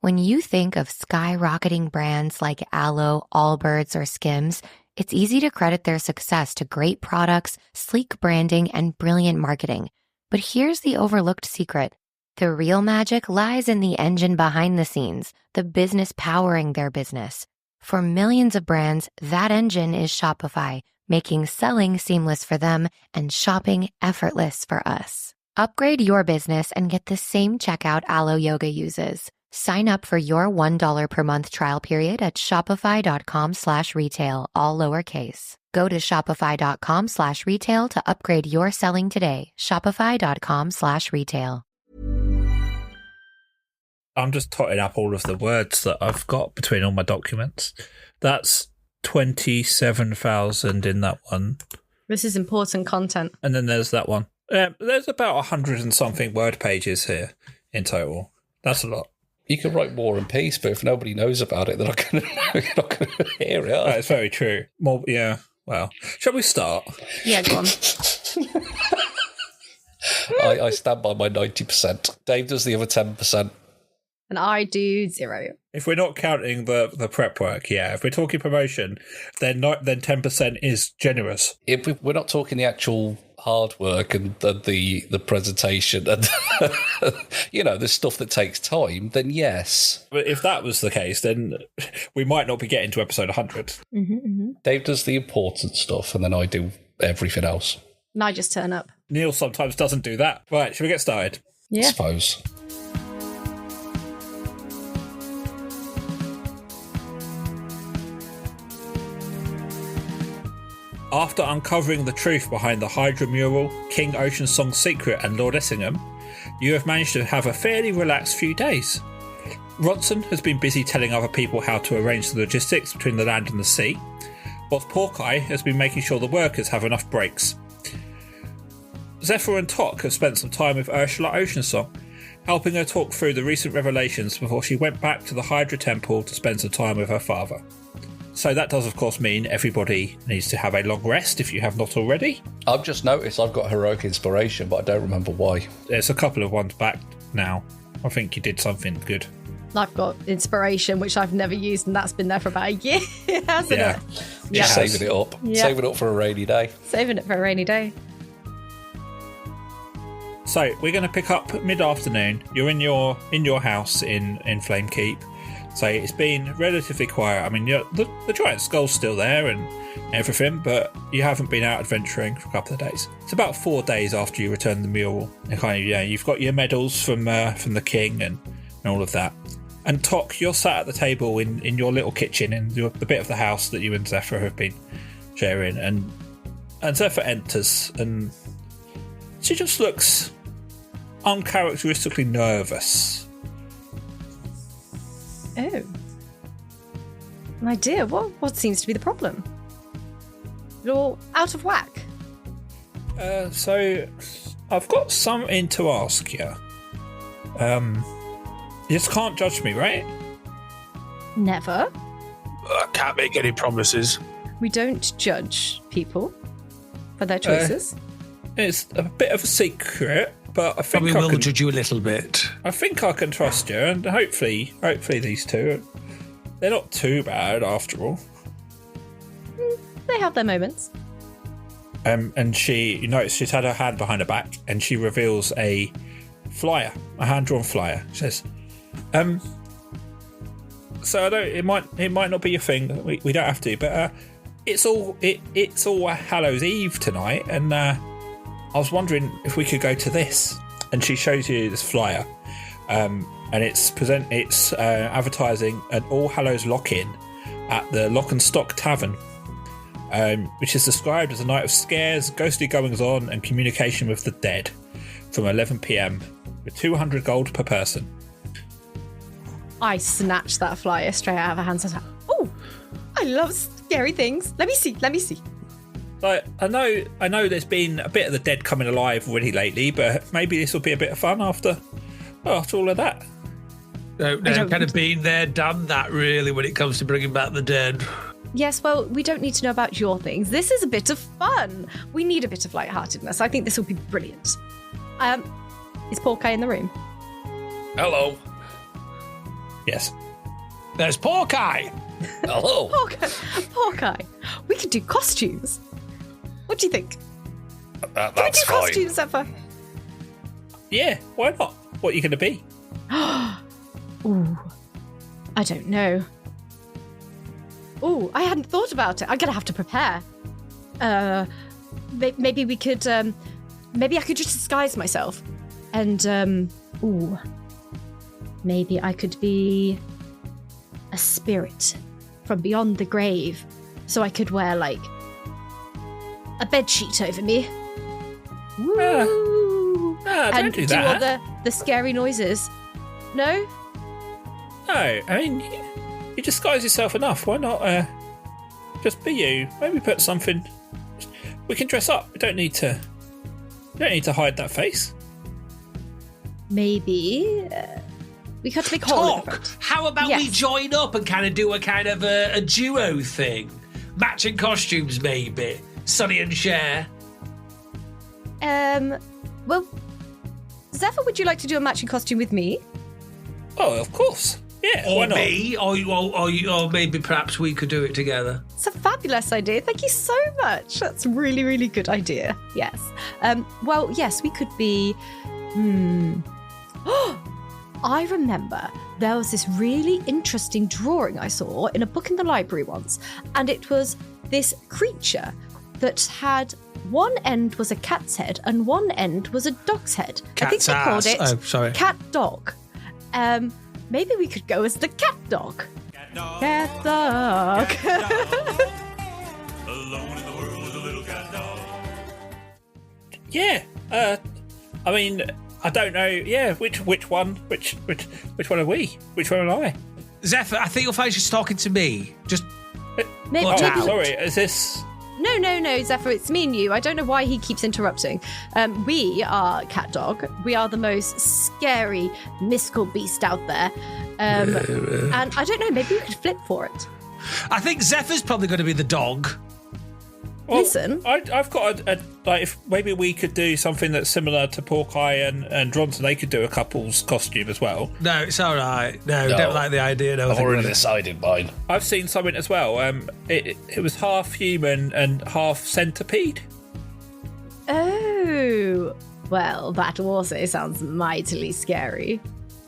When you think of skyrocketing brands like Aloe, Allbirds, or Skims, it's easy to credit their success to great products, sleek branding, and brilliant marketing. But here's the overlooked secret. The real magic lies in the engine behind the scenes, the business powering their business. For millions of brands, that engine is Shopify, making selling seamless for them and shopping effortless for us. Upgrade your business and get the same checkout Aloe Yoga uses. Sign up for your $1 per month trial period at shopify.com/retail, all lowercase. Go to shopify.com/retail to upgrade your selling today. Shopify.com/retail. I'm just totting up all of the words that I've got between all my documents. That's 27,000 in that one. This is important content. And then there's that one. There's about 100 and something word pages here in total. That's a lot. You can write War and Peace, but if nobody knows about it, they're not going to hear it. That's very true. More, yeah. Well, shall we start? Yeah, go on. I stand by my 90%. Dave does the other 10%. And I do 0. If we're not counting the prep work, yeah. If we're talking promotion, then 10% is generous. If we're not talking the actual hard work and the presentation and the stuff that takes time, then yes. But if that was the case, then we might not be getting to episode 100. Dave does the important stuff, and then I do everything else. And I just turn up. Neil sometimes doesn't do that. Right, shall we get started? Yeah. I suppose. After uncovering the truth behind the Hydra mural, King Oceansong's secret and Lord Effingham, you have managed to have a fairly relaxed few days. Ronson has been busy telling other people how to arrange the logistics between the land and the sea, whilst Porkeye has been making sure the workers have enough breaks. Zephyr and Tok have spent some time with Ursula Oceansong, helping her talk through the recent revelations before she went back to the Hydra Temple to spend some time with her father. So that does, of course, mean everybody needs to have a long rest if you have not already. I've just noticed I've got heroic inspiration, but I don't remember why. There's a couple of ones back now. I think you did something good. I've got inspiration, which I've never used, and that's been there for about a year, hasn't it? Just saving it up. Yeah. Saving it up for a rainy day. Saving it for a rainy day. So we're going to pick up mid-afternoon. You're in your house in Flamekeep. So it's been relatively quiet. I mean, the giant skull's still there and everything, but you haven't been out adventuring for a couple of days. It's about 4 days after you return the mural. And you've got your medals from the king and all of that. And Tok, you're sat at the table in your little kitchen in the bit of the house that you and Zephyr have been sharing. And Zephyr enters and she just looks uncharacteristically nervous. Oh. My dear, what seems to be the problem? You're all out of whack. So I've got something to ask you. You just can't judge me, right? Never. I can't make any promises. We don't judge people for their choices. It's a bit of a secret, but I think we will judge you a little bit. I think I can trust you, and hopefully these two, they're not too bad after all. They have their moments. And you notice she's had her hand behind her back, and she reveals a flyer, a hand-drawn flyer. She says, so it might not be your thing. We don't have to, but it's all Hallows Eve tonight, and I was wondering if we could go to this. And she shows you this flyer, and it's advertising an All Hallows lock-in at the Lock and Stock Tavern, which is described as a night of scares, ghostly goings-on, and communication with the dead, from 11 p.m. with 200 gold per person. I snatched that flyer straight out of her hands. I was like, "Oh, I love scary things. Let me see." Like, I know there's been a bit of the dead coming alive already lately, but maybe this will be a bit of fun after all of that. No, kind of been there, done that, really, when it comes to bringing back the dead. Yes, well, we don't need to know about your things. This is a bit of fun. We need a bit of lightheartedness. I think this will be brilliant. Is Porkeye in the room? Hello. Yes. There's Porky. Hello. Porky. We could do costumes. What do you think? That's Can we do fine. costumes, Zephyr? Yeah, why not? What are you going to be? Ooh, I don't know. Ooh, I hadn't thought about it. I'm gonna have to prepare. Maybe we could. Maybe I could just disguise myself, and maybe I could be a spirit from beyond the grave, so I could wear like a bedsheet over me. Woo! Don't And do do that. all the scary noises. No? No, I mean, you disguise yourself enough. Why not just be you? Maybe put something. We can dress up. We don't need to. You don't need to hide that face. Maybe we could make hole in the Talk. front. How about we Yes. join up and kind of do a kind of a duo thing? Matching costumes, maybe. Sonny and Cher. Well, Zephyr, would you like to do a matching costume with me? Oh, of course. Yeah, why Or not? me. Or maybe perhaps we could do it together. It's a fabulous idea. Thank you so much. That's a really, really good idea. Yes. Well, yes, we could be. I remember there was this really interesting drawing I saw in a book in the library once, and it was this creature that had one end was a cat's head and one end was a dog's head. I think Cat's they called ass. it Oh, sorry. cat dog. Maybe we could go as the cat dog. Cat dog. Yeah. I mean, I don't know. Yeah, which one? Which one are we? Which one am I? Zephyr, I think you'll find she's talking to me. Just Maybe, Watch Oh, out. sorry. Is this? No, Zephyr, it's me and you. I don't know why he keeps interrupting. We are Cat Dog. We are the most scary, mystical beast out there. And I don't know, maybe we could flip for it. I think Zephyr's probably going to be the dog. Well, Listen. I've got a like. If maybe we could do something that's similar to Porky and Dronson. They could do a couple's costume as well. No, it's all right. No, No. don't like the idea. No, I've already decided mine. I've seen something as well. It was half human and half centipede. Oh, well, that also sounds mightily scary.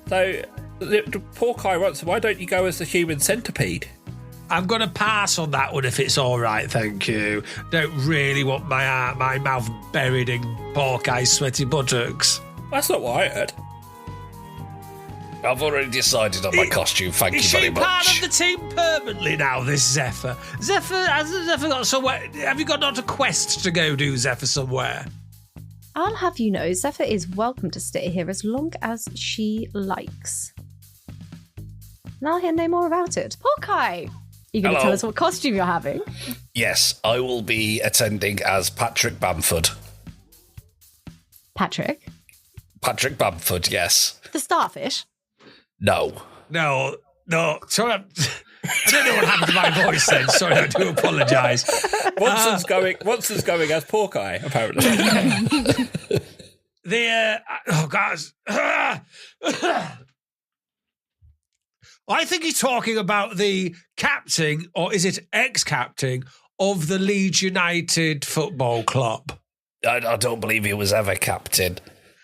So, the Porky wants. Why don't you go as the human centipede? I'm going to pass on that one if it's all right, thank you. Don't really want my mouth buried in Porky's sweaty buttocks. That's not what I heard. I've already decided on my costume, thank Is you she very part much. of the team permanently now, this Zephyr? Has Zephyr got somewhere? Have you got not a quest to go do, Zephyr, somewhere? I'll have you know, Zephyr is welcome to stay here as long as she likes. And I'll hear no more about it. Porky! You going to Hello. tell us what costume you're having? Yes, I will be attending as Patrick Bamford. Patrick? Patrick Bamford, yes. The starfish? No. No. Sorry, I don't know what happened to my voice then. Sorry, I do apologise. Watson's going as Porky, apparently. Oh, guys. I think he's talking about the captain, or is it ex-captain, of the Leeds United Football Club. I don't believe he was ever captain.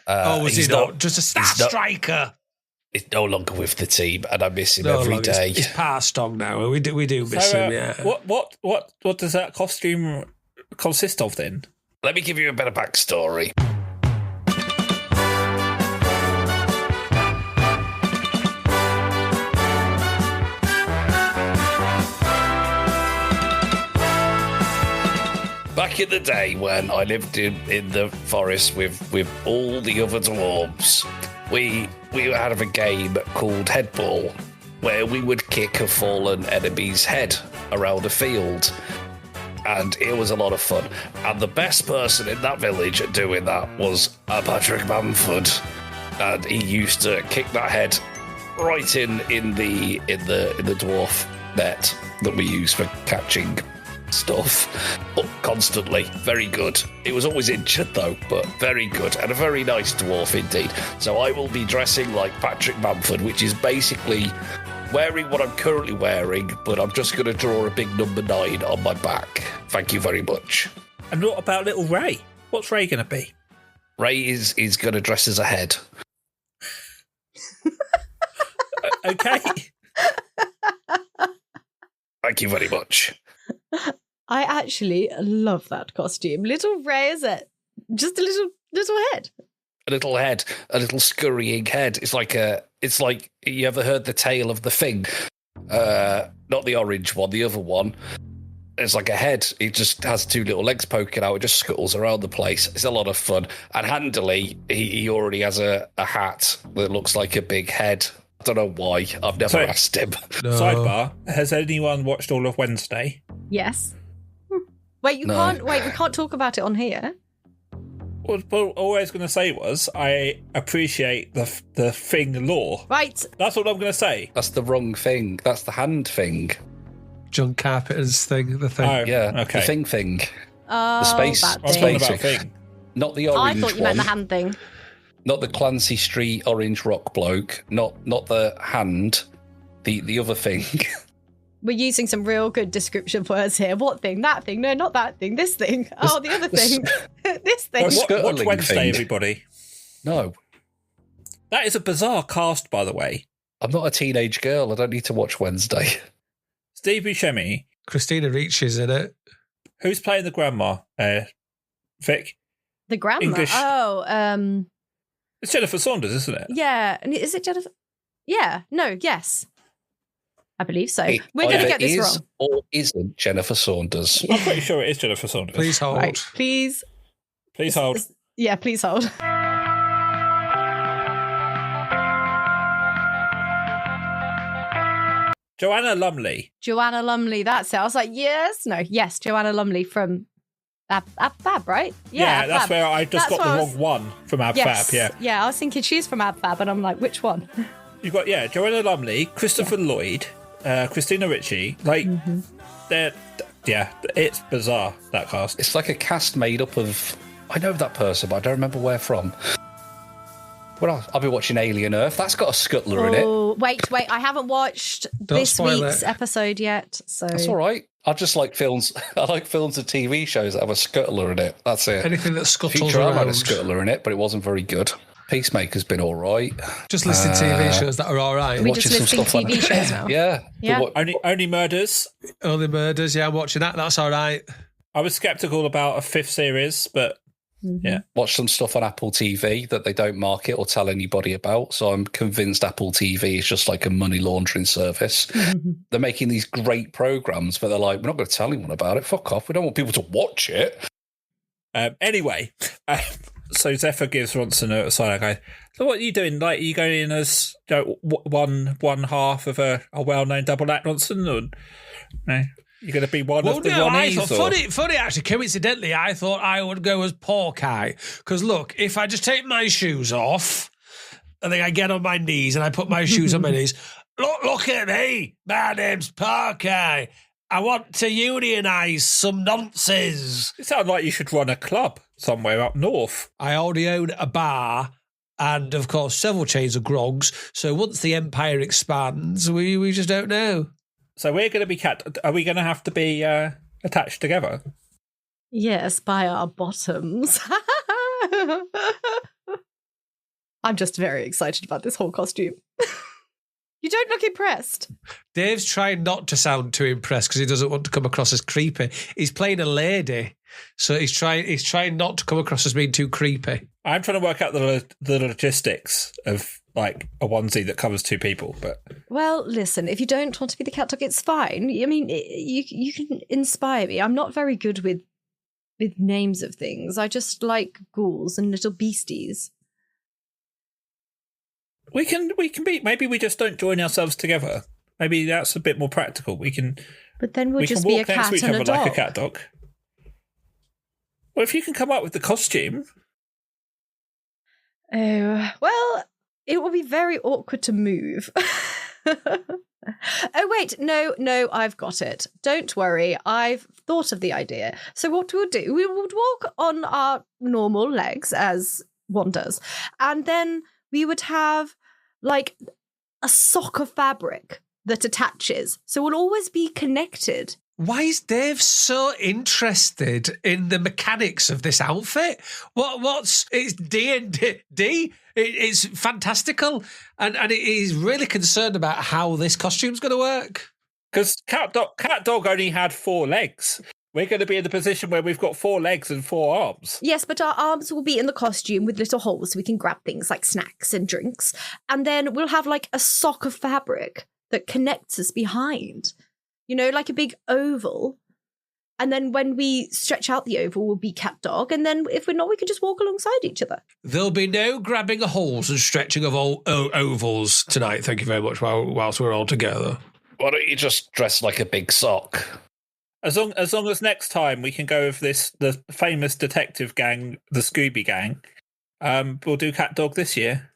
Was he he's not? Just a star he's not- striker. He's no longer with the team, and I miss him every day. He's passed on now. We do miss So, him, yeah. what does that costume consist of then? Let me give you a bit of backstory. Back in the day when I lived in the forest with all the other dwarves, we had a game called Headball, where we would kick a fallen enemy's head around a field. And it was a lot of fun. And the best person in that village at doing that was Patrick Bamford. And he used to kick that head right in the dwarf net that we use for catching stuff constantly. Very good. It was always injured though, but very good and a very nice dwarf indeed. So I will be dressing like Patrick Bamford, which is basically wearing what I'm currently wearing, but I'm just going to draw a big number 9 on my back. Thank you very much. And what about little Ray? What's Ray going to be? Ray is going to dress as a head. Okay. Thank you very much. I actually love that costume. Little Ray, is it? Just a little head. A little head, a little scurrying head. It's like you ever heard the tale of the Thing? Not the orange one, the other one. It's like a head. It just has 2 little legs poking out. It just scuttles around the place. It's a lot of fun. And handily, he already has a hat that looks like a big head. I don't know why. I've never asked him. No. Sidebar: has anyone watched all of Wednesday? Yes. Wait, we can't talk about it on here. Well, all I was going to say was I appreciate the Thing lore. Right. That's all I'm going to say. That's the wrong thing. That's the hand thing. John Carpenter's thing, the thing. Oh, Yeah, okay. the thing. Oh, The space- that I was thing. talking about Thing. Not the I orange thought you one. meant the hand thing. Not the Clancy Street orange rock bloke. Not the hand. The other thing. We're using some real good description words here. What thing? That thing? No, not that thing. This thing. Oh, the other thing. This thing. Watch Scuttling Wednesday, thing. everybody. No, That is a bizarre cast, by the way. I'm not a teenage girl. I don't need to watch Wednesday. Steve Buscemi. Christina Ricci is in it. Who's playing the grandma? Vic? The grandma. English. Oh, It's Jennifer Saunders, isn't it? yeah. And is it Jennifer? Yeah. No. Yes. I believe so. We're going to Either get this is wrong. or isn't Jennifer Saunders. I'm pretty sure it is Jennifer Saunders. Please hold. Right. Please. Please hold. Yeah. Please hold. Joanna Lumley. Joanna Lumley. That's it. I was like, yes. No. Yes. Joanna Lumley from Ab Fab, right? Yeah, that's Fab. where I just That's got the what I wrong one from Ab Yes. Fab. Yeah. Yeah. I was thinking she's from Ab Fab, and I'm like, which one? You've got, Joanna Lumley, Christopher Lloyd, Christina Ricci. Like, it's bizarre, that cast. It's like a cast made up of... I know that person, but I don't remember where from. What else? I'll be watching Alien Earth. That's got a scuttler in it. Oh, wait. I haven't watched Don't this spoil week's it. episode yet. So That's all right. I just like films. I like films and TV shows that have a scuttler in it. That's it. Anything that scuttles Futurama had around. a scuttler in it, but it wasn't very good. Peacemaker's been all right. Just listing TV shows that are all right. we watching just some listing stuff on TV it. shows now. Yeah. Yeah. Only Murders. Only Murders, yeah, I'm watching that. That's all right. I was sceptical about a 5th series, but yeah. Watch some stuff on Apple TV that they don't market or tell anybody about. So I'm convinced Apple TV is just like a money laundering service. They're making these great programs, but they're like, we're not going to tell anyone about it. Fuck off. We don't want people to watch it. Anyway, so Zephyr gives Ronson a side eye. So what are you doing? Like, are you going in as one half of a well-known double act, Ronson? Or no? You're going to be one of the I Ronnies? thought, funny actually, coincidentally, I thought I would go as Porky. Because look, if I just take my shoes off, and then I get on my knees and I put my shoes on my knees, look at me, my name's Porky. I want to unionise some nonsense. It sounds like you should run a club somewhere up north. I already own a bar and, of course, several chains of grogs. So once the empire expands, we just don't know. So we're going to be are we going to have to be attached together? Yes, by our bottoms. I'm just very excited about this whole costume. You don't look impressed. Dave's trying not to sound too impressed because he doesn't want to come across as creepy. He's playing a lady, so he's trying not to come across as being too creepy. I'm trying to work out the logistics of like a onesie that covers 2 people, but Well, listen, if you don't want to be the cat dog, it's fine. I mean, you can inspire me. I'm not very good with names of things. I just like ghouls and little beasties. we can be. Maybe we just don't join ourselves together. Maybe that's a bit more practical. We can. But then we'll We just can be a walk next cat to each and other a dog. like a cat dog. Well, if you can come up with the costume, Oh, well, it will be very awkward to move. Oh, wait. No, I've got it. Don't worry. I've thought of the idea. So what we'll do, we would walk on our normal legs as one does. And then we would have like a sock of fabric that attaches. So we'll always be connected. Why is Dave so interested in the mechanics of this outfit? It's D&D? It's fantastical, and he's really concerned about how this costume's going to work. Because Cat Dog only had 4 legs. We're going to be in the position where we've got 4 legs and 4 arms. Yes, but our arms will be in the costume with little holes so we can grab things like snacks and drinks. And then we'll have like a sock of fabric that connects us behind. You know, like a big oval. And then when we stretch out the oval, we'll be Cat Dog. And then if we're not, we can just walk alongside each other. There'll be no grabbing of holes and stretching of ovals tonight, thank you very much, whilst we're all together. Why don't you just dress like a big sock? As long as next time we can go with the famous detective gang, the Scooby Gang, we'll do Cat Dog this year.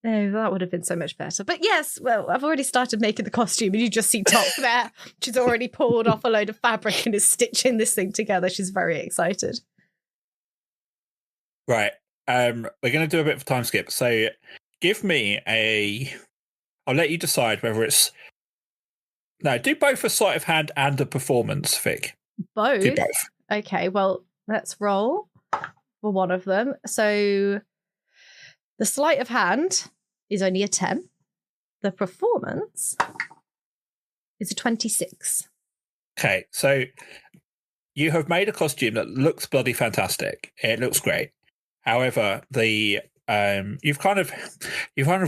Oh, that would have been so much better. But yes, well, I've already started making the costume and you just see Top there. She's already pulled off a load of fabric and is stitching this thing together. She's very excited. Right. We're going to do a bit of a time skip. So give me I'll let you decide whether it's... No, do both a sleight of hand and a performance, Vic. Both? Do both. Okay, well, let's roll for one of them. So the sleight of hand is only a 10. The performance is a 26. Okay, so you have made a costume that looks bloody fantastic. It looks great. However, you've kind of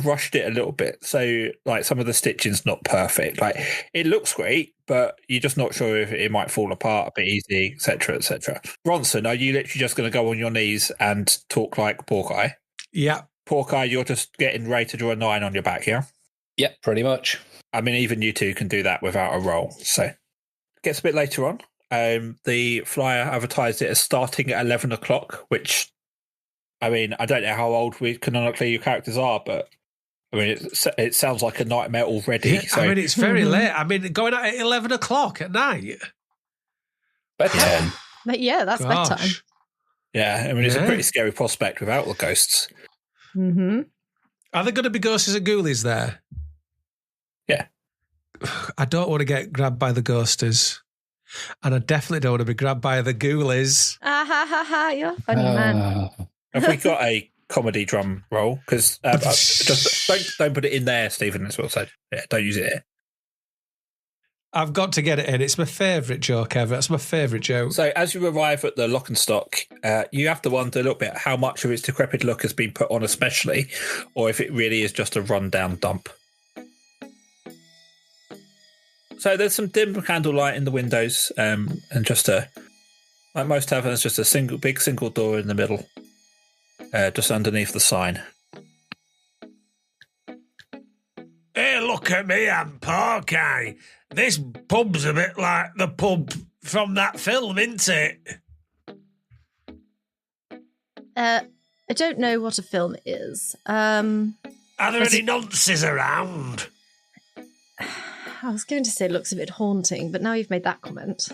rushed it a little bit. So like some of the stitching's not perfect. Like it looks great, but you're just not sure if it might fall apart a bit easy, etc., etc. Bronson, are you literally just going to go on your knees and talk like Porkeye? Yeah. Porkeye, you're just getting ready to draw a 9 on your back, yeah? Yeah, pretty much. I mean, even you two can do that without a roll. So it gets a bit later on. The flyer advertised it as starting at 11 o'clock, which, I mean, I don't know how old canonically your characters are, but I mean, it sounds like a nightmare already. Yeah, so. I mean, it's very late. I mean, going out at 11 o'clock at night. Bedtime. But yeah, that's Gosh. bedtime. Yeah, I mean, it's a pretty scary prospect without the ghosts. Mm-hmm. Are there going to be ghosts and ghoulies there? Yeah. I don't want to get grabbed by the ghosties. And I definitely don't want to be grabbed by the ghoulies. Ah ha ha ha, you're a funny man. Have we got a comedy drum roll? Because just don't put it in there, Stephen, as well. So yeah, don't use it here. I've got to get it in. It's my favourite joke ever. It's my favourite joke. So as you arrive at the lock and stock, you have to wonder a little bit how much of its decrepit look has been put on especially, or if it really is just a rundown dump. So there's some dim candlelight in the windows, and just like most taverns, just a big single door in the middle, just underneath the sign. Hey, look at me, I'm Porky. This pub's a bit like the pub from that film, isn't it? I don't know what a film is. Are there any nonces around? I was going to say it looks a bit haunting, but now you've made that comment.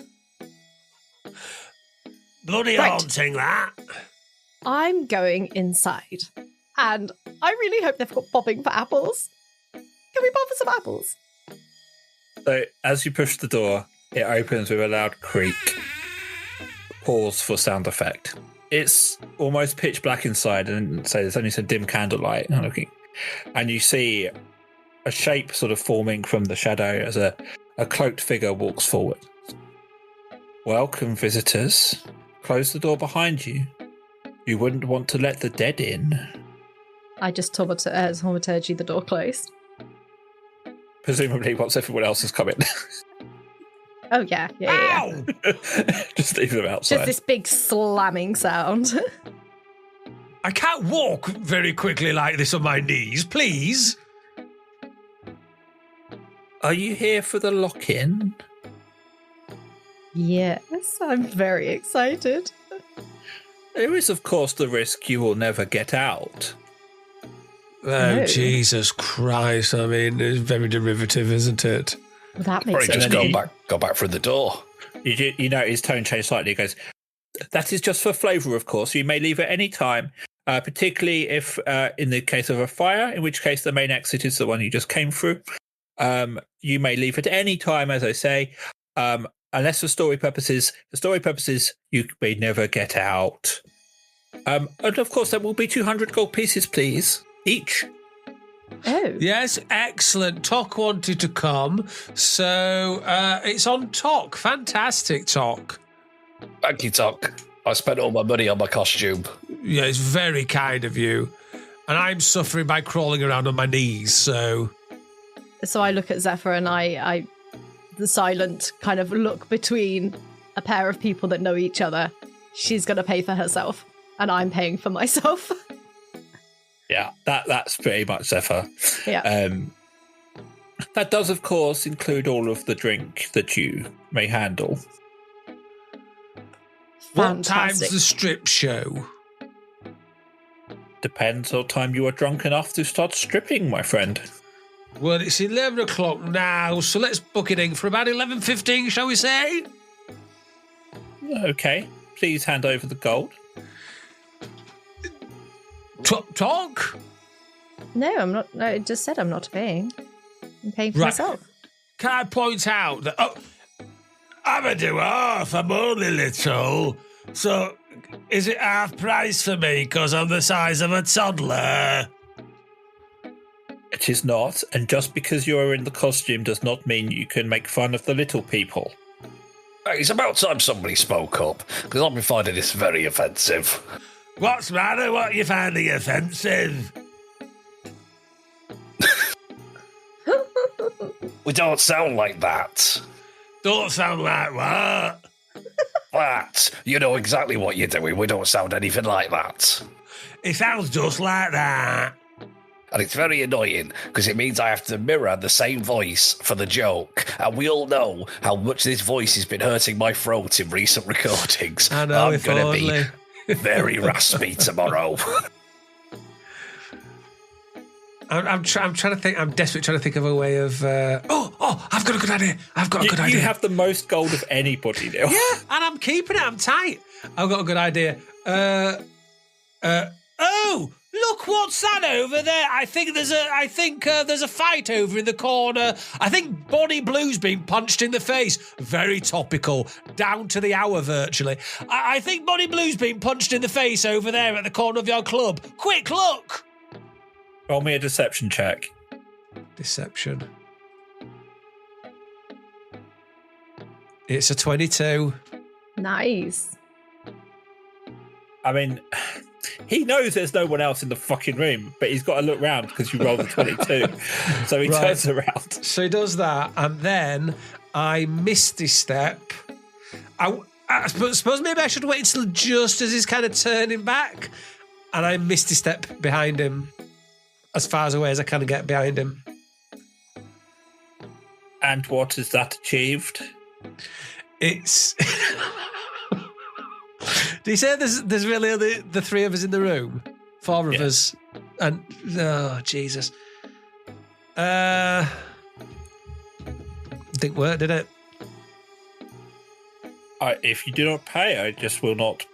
Bloody Right. haunting, that. I'm going inside, and I really hope they've got bobbing for apples. Can we bob for some apples? So as you push the door, it opens with a loud creak. Pause for sound effect. It's almost pitch black inside, and so there's only some dim candlelight. And you see a shape sort of forming from the shadow as a cloaked figure walks forward. Welcome, visitors. Close the door behind you. You wouldn't want to let the dead in. I just thaumaturgy the door closed. Presumably once everyone else has come in. Oh, yeah. Ow! Just leave them outside. Just this big slamming sound. I can't walk very quickly like this on my knees, please. Are you here for the lock-in? Yes, I'm very excited. There is, of course, the risk you will never get out. Oh, No. Jesus Christ. I mean, it's very derivative, isn't it? Well, that Or makes he sense. just go back through the door. You know, his tone changed slightly. He goes, that is just for flavour, of course. You may leave at any time, particularly if, in the case of a fire, in which case the main exit is the one you just came through. You may leave at any time, as I say, unless for story purposes. For story purposes, you may never get out. And of course, there will be 200 gold pieces, please, each. Oh. Yes, excellent. Tok wanted to come, so it's on Tok. Fantastic, Tok. Thank you, Tok. I spent all my money on my costume. Yeah, it's very kind of you. And I'm suffering by crawling around on my knees, so... So I look at Zephyr and I the silent kind of look between a pair of people that know each other. She's going to pay for herself, and I'm paying for myself. Yeah, that's pretty much Zephyr. Yeah. That does, of course, include all of the drink that you may handle. What time's the strip show? Depends on time you are drunk enough to start stripping, my friend. Well, it's 11 o'clock now, so let's book it in for about 11:15, shall we say? Okay, please hand over the gold. Tok? No, I'm not. No, it just said I'm not paying. I'm paying for Right. myself. Can I point out that... Oh, I'm a dwarf, I'm only little. So, is it half price for me because I'm the size of a toddler? It is not, and just because you are in the costume does not mean you can make fun of the little people. Hey, it's about time somebody spoke up, because I've been finding this very offensive. What's the matter? What are you finding offensive? We don't sound like that. Don't sound like what? That. You know exactly what you're doing. We don't sound anything like that. It sounds just like that. And it's very annoying, because it means I have to mirror the same voice for the joke. And we all know how much this voice has been hurting my throat in recent recordings. I know, I'm if going only. to be very raspy tomorrow. I'm trying to think. I'm desperately trying to think of a way of. I've got a good idea. You have the most gold of anybody now. Yeah, and I'm keeping it. I'm tight. I've got a good idea. Oh, look what's that over there? I think there's a fight over in the corner. I think Bonnie Blue's been punched in the face. Very topical, down to the hour virtually. I think Bonnie Blue's been punched in the face over there at the corner of your club. Quick, look. Roll me a deception check. Deception. It's a 22. Nice. I mean, he knows there's no one else in the fucking room, but he's got to look round because you rolled a 22. So he turns around. So he does that, and then I misty step. I suppose maybe I should wait until just as he's kind of turning back, and I misty step behind him as far away as I can get behind him. And what has that achieved? It's... Do you say there's really only the three of us in the room? Four of us. And, oh, Jesus. Didn't work, did it? If you do not pay, I just will not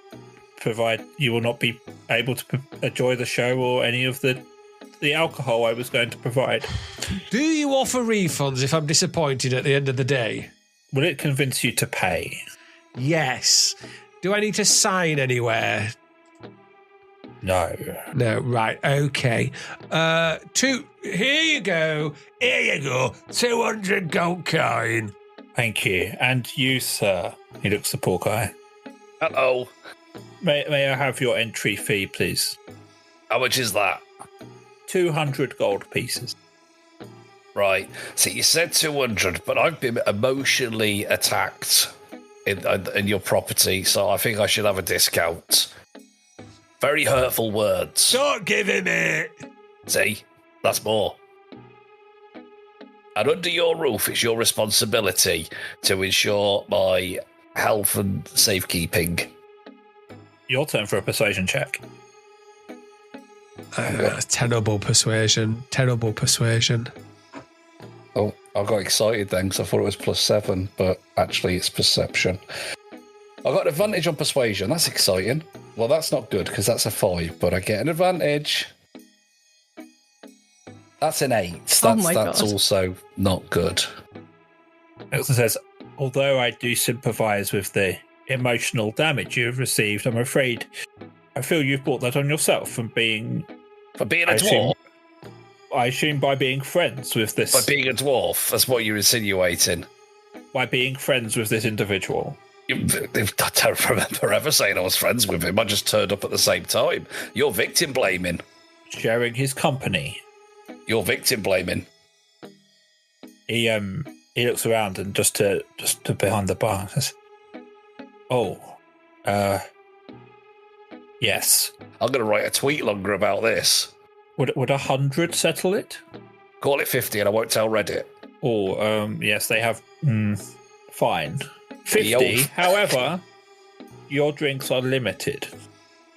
provide... You will not be able to enjoy the show or any of the alcohol I was going to provide. Do you offer refunds if I'm disappointed at the end of the day? Will it convince you to pay? Yes. Do I need to sign anywhere? No. No, right, okay. Here you go. 200 gold coin. Thank you. And you, sir. He looks the poor guy. Hello. May I have your entry fee, please? How much is that? 200 gold pieces. Right. See, you said 200, but I've been emotionally attacked in your property, so I think I should have a discount. Very hurtful words. Don't give him it. See? That's more. And under your roof, it's your responsibility to ensure my health and safekeeping. Your turn for a persuasion check. Terrible persuasion. Oh, I got excited then because I thought it was +7, but actually it's perception. I got an advantage on persuasion. That's exciting. Well, that's not good because that's a 5, but I get an advantage. That's an 8. That's also not good. Elton says, although I do sympathise with the emotional damage you've received, I'm afraid I feel you've brought that on yourself from being... For being a dwarf? I assume by being friends with this... By being a dwarf? That's what you're insinuating. By being friends with this individual. I don't remember ever saying I was friends with him. I just turned up at the same time. You're victim blaming. Sharing his company. You're victim blaming. He looks around and just to behind the bar says, yes. I'm going to write a tweet longer about this. Would 100 settle it? Call it 50 and I won't tell Reddit. Yes, they have... fine. 50, however, your drinks are limited.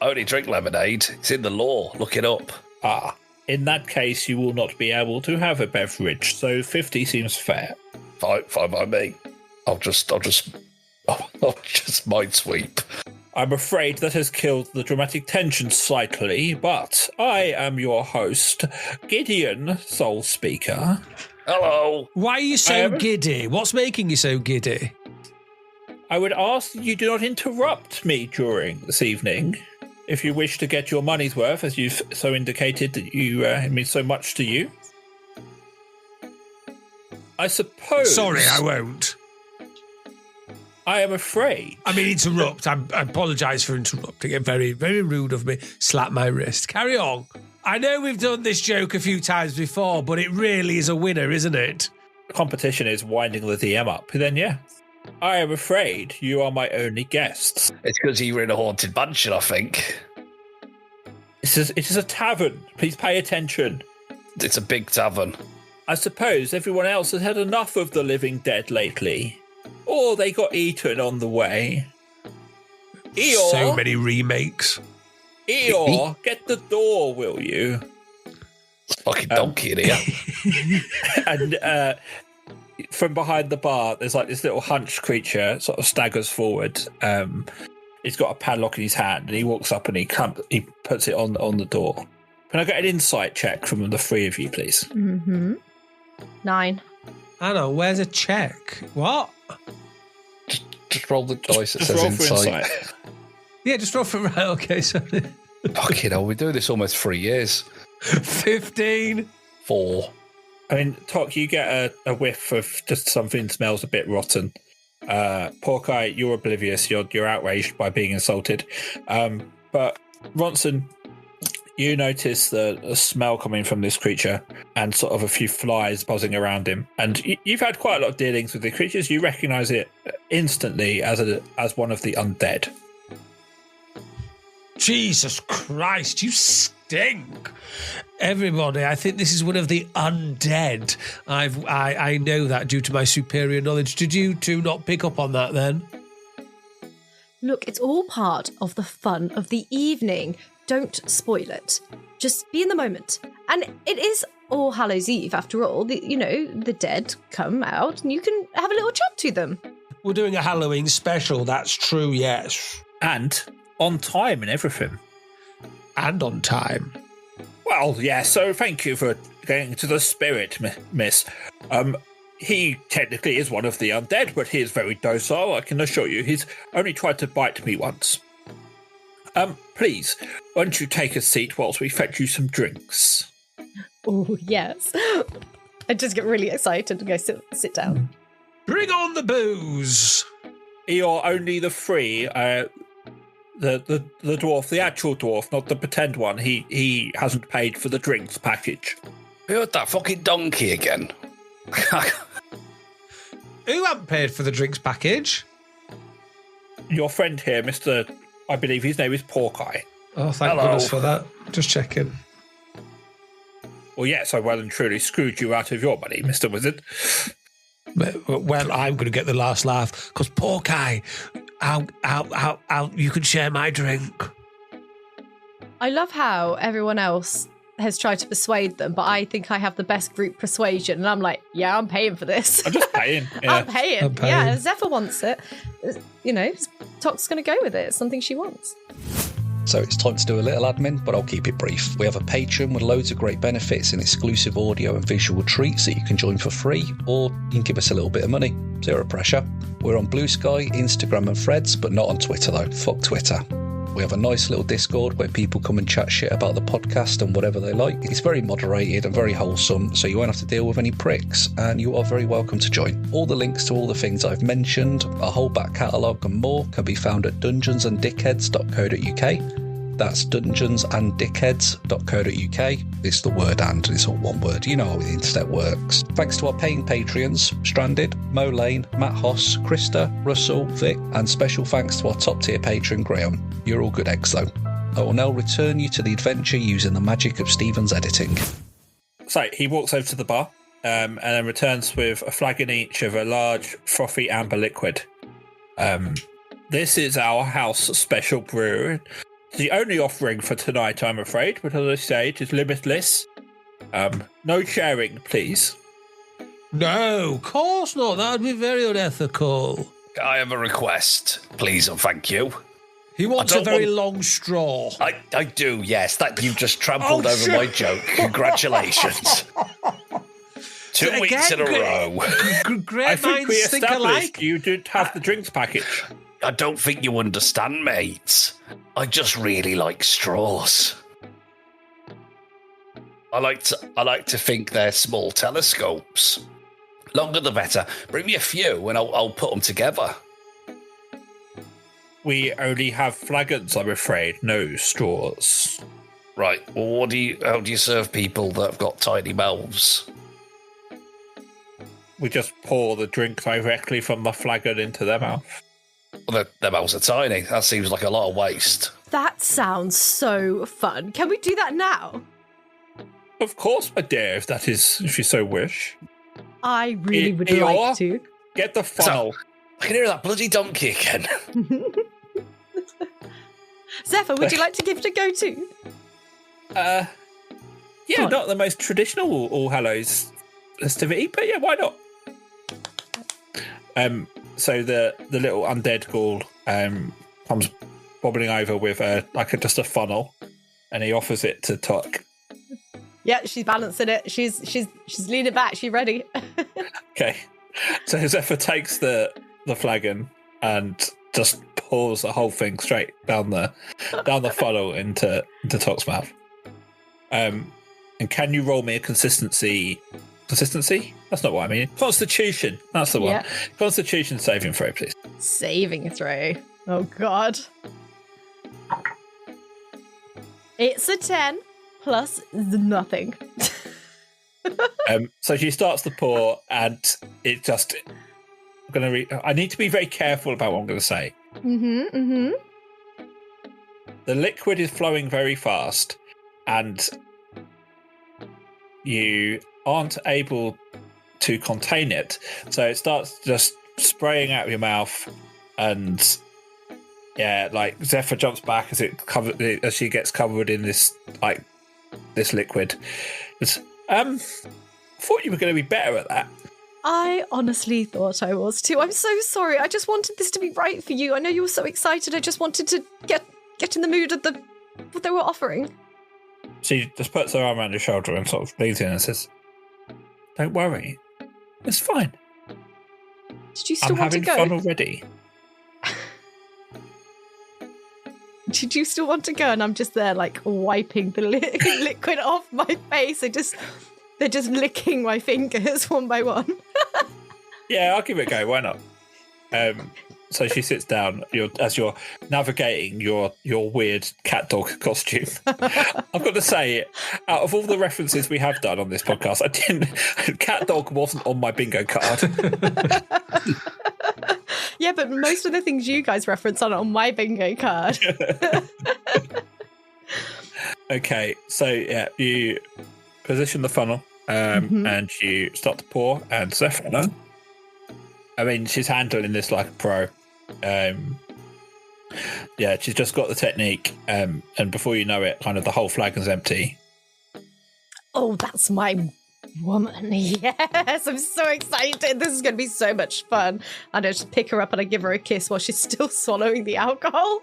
I only drink lemonade. It's in the law. Look it up. In that case, you will not be able to have a beverage, so 50 seems fair. Fine by me. I'll just mind sweep. I'm afraid that has killed the dramatic tension slightly, but I am your host, Gideon Soul Speaker. Hello. Why are you so giddy? What's making you so giddy? I would ask that you do not interrupt me during this evening. If you wish to get your money's worth, as you've so indicated that it means so much to you. I suppose... Sorry, I won't. I am afraid. I mean, interrupt. I apologise for interrupting it. Very, very rude of me. Slap my wrist. Carry on. I know we've done this joke a few times before, but it really is a winner, isn't it? The competition is winding the DM up. Then, yeah. I am afraid you are my only guests. It's because you were in a haunted mansion, I think. It is a tavern. Please pay attention. It's a big tavern. I suppose everyone else has had enough of the living dead lately. Or they got eaten on the way. Eeyore, so many remakes. Eeyore, get the door, will you? It's a fucking donkey in here. And from behind the bar, there's like this little hunched creature sort of staggers forward. He's got a padlock in his hand, and he walks up and he puts it on the door. Can I get an insight check from the three of you, please? 9. Anna, where's a check? What? Just roll the dice. Just roll for insight. Yeah, just roll for... Right, okay, sorry. Fucking hell, we do this almost 3 years. 15. 4. I mean, Tok, you get a whiff of just something that smells a bit rotten. Porkai, you're oblivious. You're outraged by being insulted. But Ronson, you notice the smell coming from this creature and sort of a few flies buzzing around him. And you've had quite a lot of dealings with the creatures. You recognise it instantly as one of the undead. Jesus Christ, you stink. Everybody, I think this is one of the undead. I know that due to my superior knowledge. Did you two not pick up on that then? Look, it's all part of the fun of the evening. Don't spoil it. Just be in the moment. And it is All Hallows Eve, after all. The dead come out and you can have a little chat to them. We're doing a Halloween special, that's true, yes. And on time and everything. And on time. Well, yeah, so thank you for going into the spirit, miss. He technically is one of the undead, but he is very docile, I can assure you. He's only tried to bite me once. Please, why don't you take a seat whilst we fetch you some drinks? Oh, yes. I just get really excited and go sit down. Bring on the booze. You're only the three. The dwarf, the actual dwarf, not the pretend one. He hasn't paid for the drinks package. Who had that fucking donkey again? Who hadn't paid for the drinks package? Your friend here, Mr. I believe his name is Porkai. Oh, thank goodness for that. Just checking. Well, yes, I well and truly screwed you out of your money, Mr. Wizard. Well, I'm going to get the last laugh because Porkai, you can share my drink. I love how everyone else has tried to persuade them, but I think I have the best group persuasion. And I'm like, yeah, I'm paying for this. I'm just paying. Yeah. I'm paying. Yeah, Zephyr wants it. You know, Toc's going to go with it. It's something she wants. So it's time to do a little admin, but I'll keep it brief. We have a Patreon with loads of great benefits and exclusive audio and visual treats that you can join for free, or you can give us a little bit of money. Zero pressure. We're on Blue Sky, Instagram and Threads, but not on Twitter though. Fuck Twitter. We have a nice little Discord where people come and chat shit about the podcast and whatever they like. It's very moderated and very wholesome, so you won't have to deal with any pricks, and you are very welcome to join. All the links to all the things I've mentioned, a whole back catalogue and more can be found at dungeonsanddickheads.co.uk. That's dungeonsanddickheads.co.uk. It's the word and, it's all one word. You know how the internet works. Thanks to our paying Patreons, Stranded, Mo Lane, Matt Hoss, Krista, Russell, Vic, and special thanks to our top tier patron, Graham. You're all good eggs though. I will now return you to the adventure using the magic of Stephen's editing. So he walks over to the bar and then returns with a flagon each of a large frothy amber liquid. This is our house special brew. The only offering for tonight, I'm afraid, but as I say, it is limitless. No sharing, please. No, of course not. That would be very unethical. I have a request, please and thank you. He wants a very long straw. I do, yes. That you've just trampled over my joke. Congratulations. 2 weeks in a row. I think we established you didn't have the drinks package. I don't think you understand, mates. I just really like straws. I like to think they're small telescopes. Longer the better. Bring me a few and I'll put them together. We only have flagons, I'm afraid. No straws. Right. Well, how do you serve people that have got tiny mouths? We just pour the drink directly from the flagon into their mouth. Well, their mouths are tiny. That seems like a lot of waste. That sounds so fun. Can we do that now? Of course, my dear, if you so wish. I really would like to. Get the funnel. I can hear that bloody donkey again. Zephyr, would you like to give it a go too? Yeah, not the most traditional All Hallows festivity, but yeah, why not? So the little undead ghoul comes bobbling over with just a funnel, and he offers it to Toc. Yeah, she's balancing it. She's leaning back. She's ready. Okay, so Zephyr takes the flagon and just pours the whole thing straight down the funnel into Toc's mouth. And can you roll me a consistency? That's not what I mean. Constitution. That's the one. Yeah. Constitution saving throw, please. Saving throw. Oh, God. It's a 10 plus nothing. So she starts to pour, and it just... I need to be very careful about what I'm going to say. Mm-hmm. The liquid is flowing very fast, and you aren't able to contain it, so it starts just spraying out of your mouth, and Zephyr jumps back as she gets covered in this liquid. I thought you were going to be better at that. I honestly thought I was too. I'm so sorry. I just wanted this to be right for you. I know you were so excited. I just wanted to get in the mood of what they were offering. She just puts her arm around your shoulder and sort of leans in and says, "Don't worry, it's fine. Did you still I'm want to go? having fun already." Did you still want to go? And I'm just there, wiping the liquid off my face. They're just licking my fingers one by one. Yeah, I'll give it a go. Why not? So she sits down as you're navigating your weird cat dog costume. I've got to say, out of all the references we have done on this podcast, cat dog wasn't on my bingo card. Yeah, but most of the things you guys reference are on my bingo card. Okay, so yeah, you position the funnel and you start to pour, and Zephyr, I mean, she's handling this like a pro. She's just got the technique, and before you know it, kind of the whole flagon's empty. Oh, that's my woman. Yes, I'm so excited. This is going to be so much fun. I know, just pick her up and I give her a kiss while she's still swallowing the alcohol.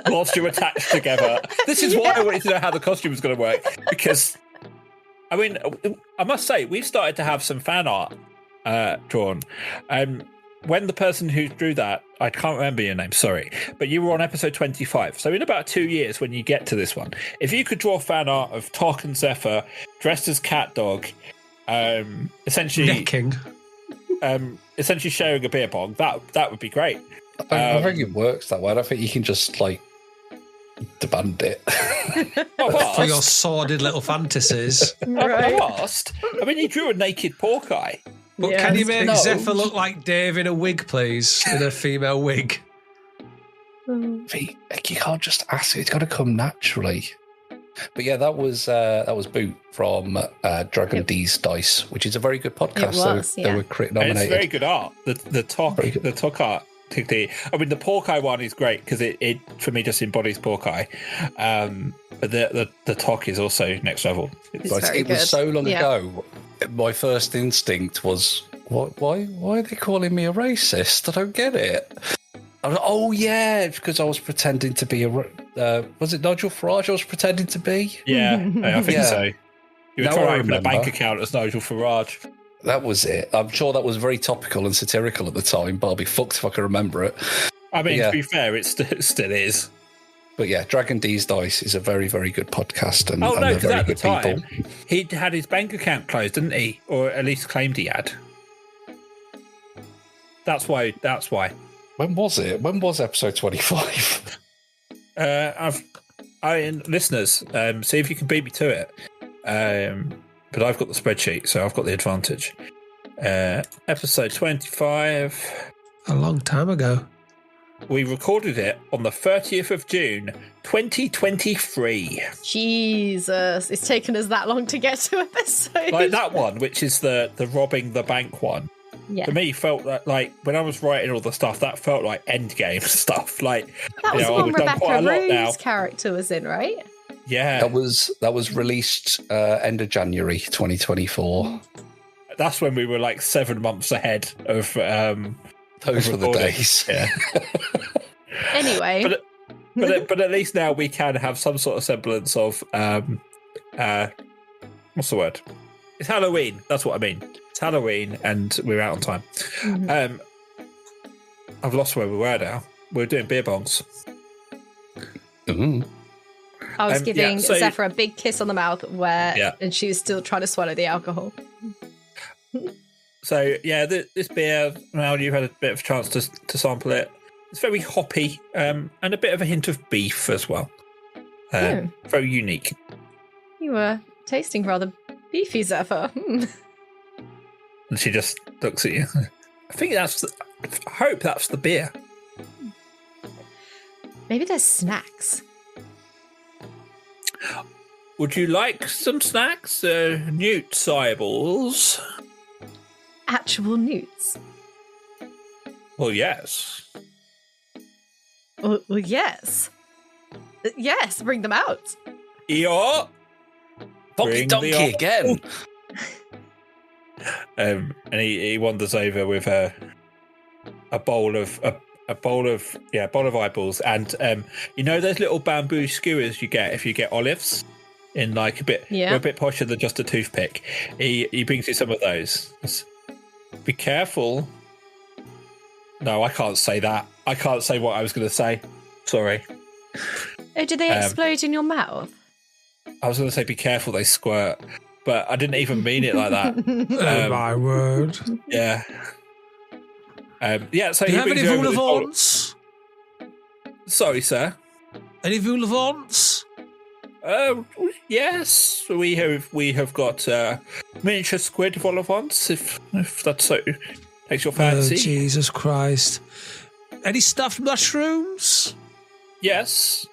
Whilst you're attached together. This is why I wanted to know how the costume was going to work. Because, I mean, I must say, we've started to have some fan art drawn. When the person who drew that, I can't remember your name, sorry, but you were on episode 25. So in about 2 years, when you get to this one, if you could draw fan art of Tok and Zephyr dressed as cat dog, essentially necking, essentially sharing a beer bong, that would be great. I think it works that way. I don't think you can just demand it. For your sordid little fantasies. Right. I've asked. I mean, he drew a naked pork eye. But Yeah, can you that's make good. Zephyr look like Dave in a wig, please? In a female wig. You can't just ask it. It's got to come naturally. But yeah, that was Boot from Dragon D's Dice, which is a very good podcast. It was, They yeah. were crit And it's nominated. very good art. The Tok art. Particularly, I mean, the pork eye one is great because it for me just embodies pork eye. But the Tok is also next level. It's Right, very it was good. so long Yeah. ago. My first instinct was, why are they calling me a racist? I don't get it. I was, oh yeah, it's because I was pretending to be was it Nigel Farage I was pretending to be? Yeah, I think Yeah. so. You were Now trying I to open a remember. bank account as Nigel Farage. That was it. I'm sure that was very topical and satirical at the time, but I'll be fucked if I can remember it. I mean, Yeah. to be fair, it still is. But yeah, Dragon D's Dice is a very, very good podcast, and, Oh and no, they're because very at the good time people. he had his bank account closed, didn't he? Or at least claimed he had. That's why. When was it? When was episode 25? Listeners, see if you can beat me to it. But I've got the spreadsheet, so I've got the advantage. Episode 25. A long time ago. We recorded it on the 30th of June, 2023. Jesus, it's taken us that long to get to episode. Like that one, which is the robbing the bank one. Yeah. To me, felt like when I was writing all the stuff, that felt like endgame stuff. Like That was the I've one done quite Rebecca a lot now. Rue's character was in, right? Yeah, That was released end of January 2024. that's when we were like 7 months ahead of. Those were the recording. days. Yeah. Anyway. but at least now we can have some sort of semblance of what's the word? It's Halloween. That's what I mean. It's Halloween, and we're out on time. Mhm. I've lost where we were now. We're doing beer bongs. Mm. I was yeah, giving so- Zephyr a big kiss on the mouth Yeah. and she was still trying to swallow the alcohol. So yeah, this beer. Now you've had a bit of a chance to sample it. It's very hoppy, and a bit of a hint of beef as well. Very unique. You were tasting rather beefy, Zephyr. And she just looks at you. I think I hope that's the beer. Maybe there's snacks. Would you like some snacks? Newt eyeballs. Actual newts. Well, yes. Well, yes. Yes, bring them out. Yeah. Funky Bring donkey the- again. And he wanders over with a bowl of eyeballs, and you know those little bamboo skewers you get if you get olives in like a bit, Yeah. they're a bit posher than just a toothpick. He brings you some of those. Be careful. No, I can't say that. I can't say what I was going to say. Sorry. Oh, did they explode in your mouth? I was going to say be careful, they squirt, but I didn't even mean it like that. Oh my word. Yeah. So Do he you have brings any you over this bowl- vol-au-vents? Sorry, sir. Any vol-au-vents? Yes, we have got miniature squid vol-au-vents, if that so takes your Oh, fancy. Jesus Christ. Any stuffed mushrooms? Yes,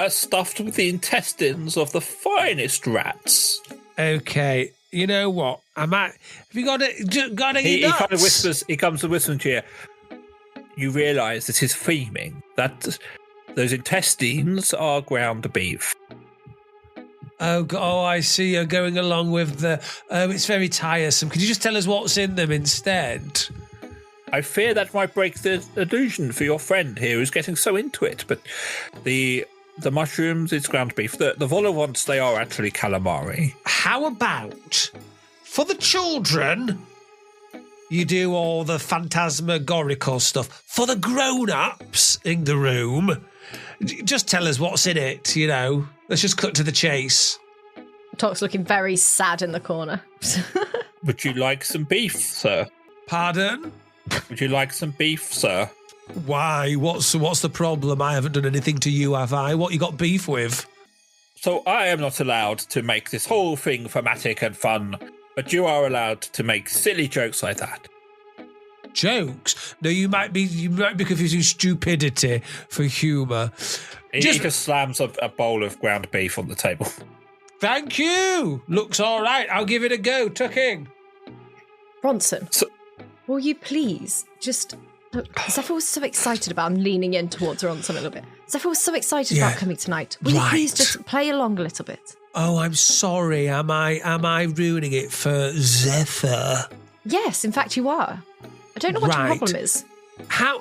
stuffed with the intestines of the finest rats. Okay. You know what? I might. Have you got any He nuts? kind of whispers. He comes to whispering to you. You realise this is theming. That those intestines are ground beef. Oh, I see. You're going along with the... it's very tiresome. Could you just tell us what's in them instead? I fear that might break the illusion for your friend here who's getting so into it, but the mushrooms, it's ground beef. The vol ones, they are actually calamari. How about, for the children, you do all the phantasmagorical stuff. For the grown-ups in the room, just tell us what's in it, you know. Let's just cut to the chase. Tock's looking very sad in the corner. Would you like some beef, sir? Pardon? Would you like some beef, sir? Why? What's the problem? I haven't done anything to you, have I? What you got beef with? So I am not allowed to make this whole thing thematic and fun, but you are allowed to make silly jokes like that. Jokes? No, you might be confusing stupidity for humour. He just slams a bowl of ground beef on the table. Thank you. Looks all right. I'll give it a go. Tuck in. Bronson, will you please just... Look, Zephyr was so excited about... I'm leaning in towards Bronson a little bit. Zephyr was so excited about coming tonight. Will you please just play along a little bit? Oh, I'm sorry. Am I ruining it for Zephyr? Yes, in fact you are. I don't know what your problem is. How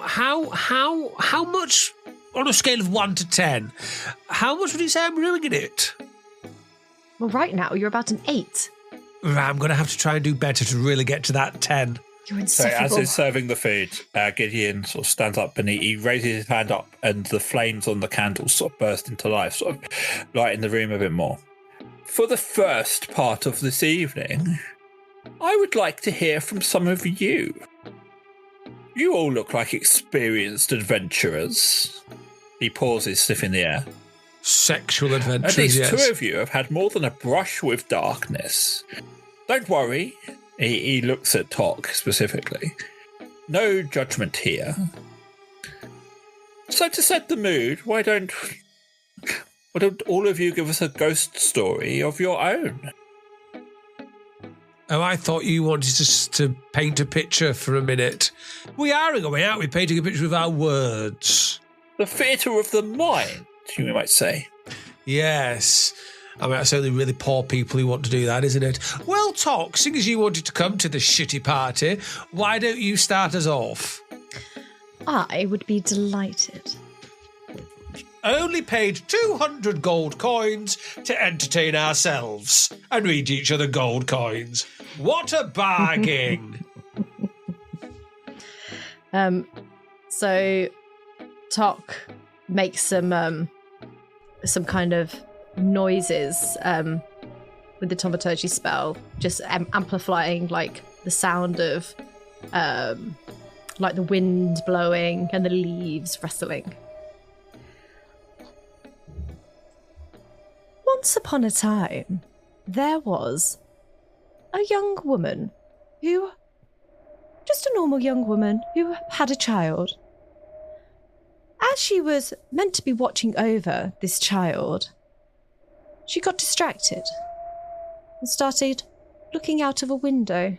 much, on a scale of 1 to 10, how much would you say I'm ruining it? Well, right now you're about an 8. I'm going to have to try and do better to really get to that 10. You're So insufferable. as he's serving the food, Gideon sort of stands up and he raises his hand up, and the flames on the candles sort of burst into life, sort of lighting the room a bit more. For the first part of this evening, I would like to hear from some of you. You all look like experienced adventurers. He pauses, sniffing the air. Sexual adventures, At least yes. 2 of you have had more than a brush with darkness. Don't worry. He looks at Tok specifically. No judgment here. So to set the mood, why don't all of you give us a ghost story of your own? Oh, I thought you wanted to paint a picture for a minute. We are in a way, aren't we? Painting a picture with our words. The theatre of the mind, you might say. Yes. I mean, that's only really poor people who want to do that, isn't it? Well, Tok, seeing as you wanted to come to the shitty party, why don't you start us off? I would be delighted. Only paid 200 gold coins to entertain ourselves and read each other gold coins. What a bargain! So Tok makes some kind of noises with the thaumaturgy spell, just amplifying like the sound of like the wind blowing and the leaves rustling. Once upon a time, there was a young woman just a normal young woman who had a child. As she was meant to be watching over this child, she got distracted and started looking out of a window,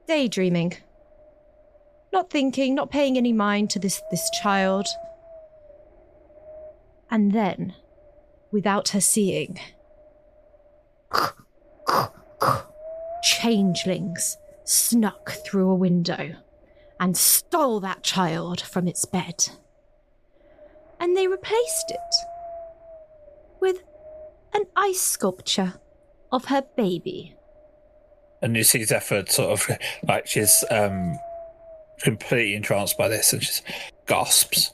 daydreaming, not thinking, not paying any mind to this child. And then, without her seeing, changelings snuck through a window and stole that child from its bed. And they replaced it with an ice sculpture of her baby. And you see Zephyr sort of, like, she's completely entranced by this and she gasps.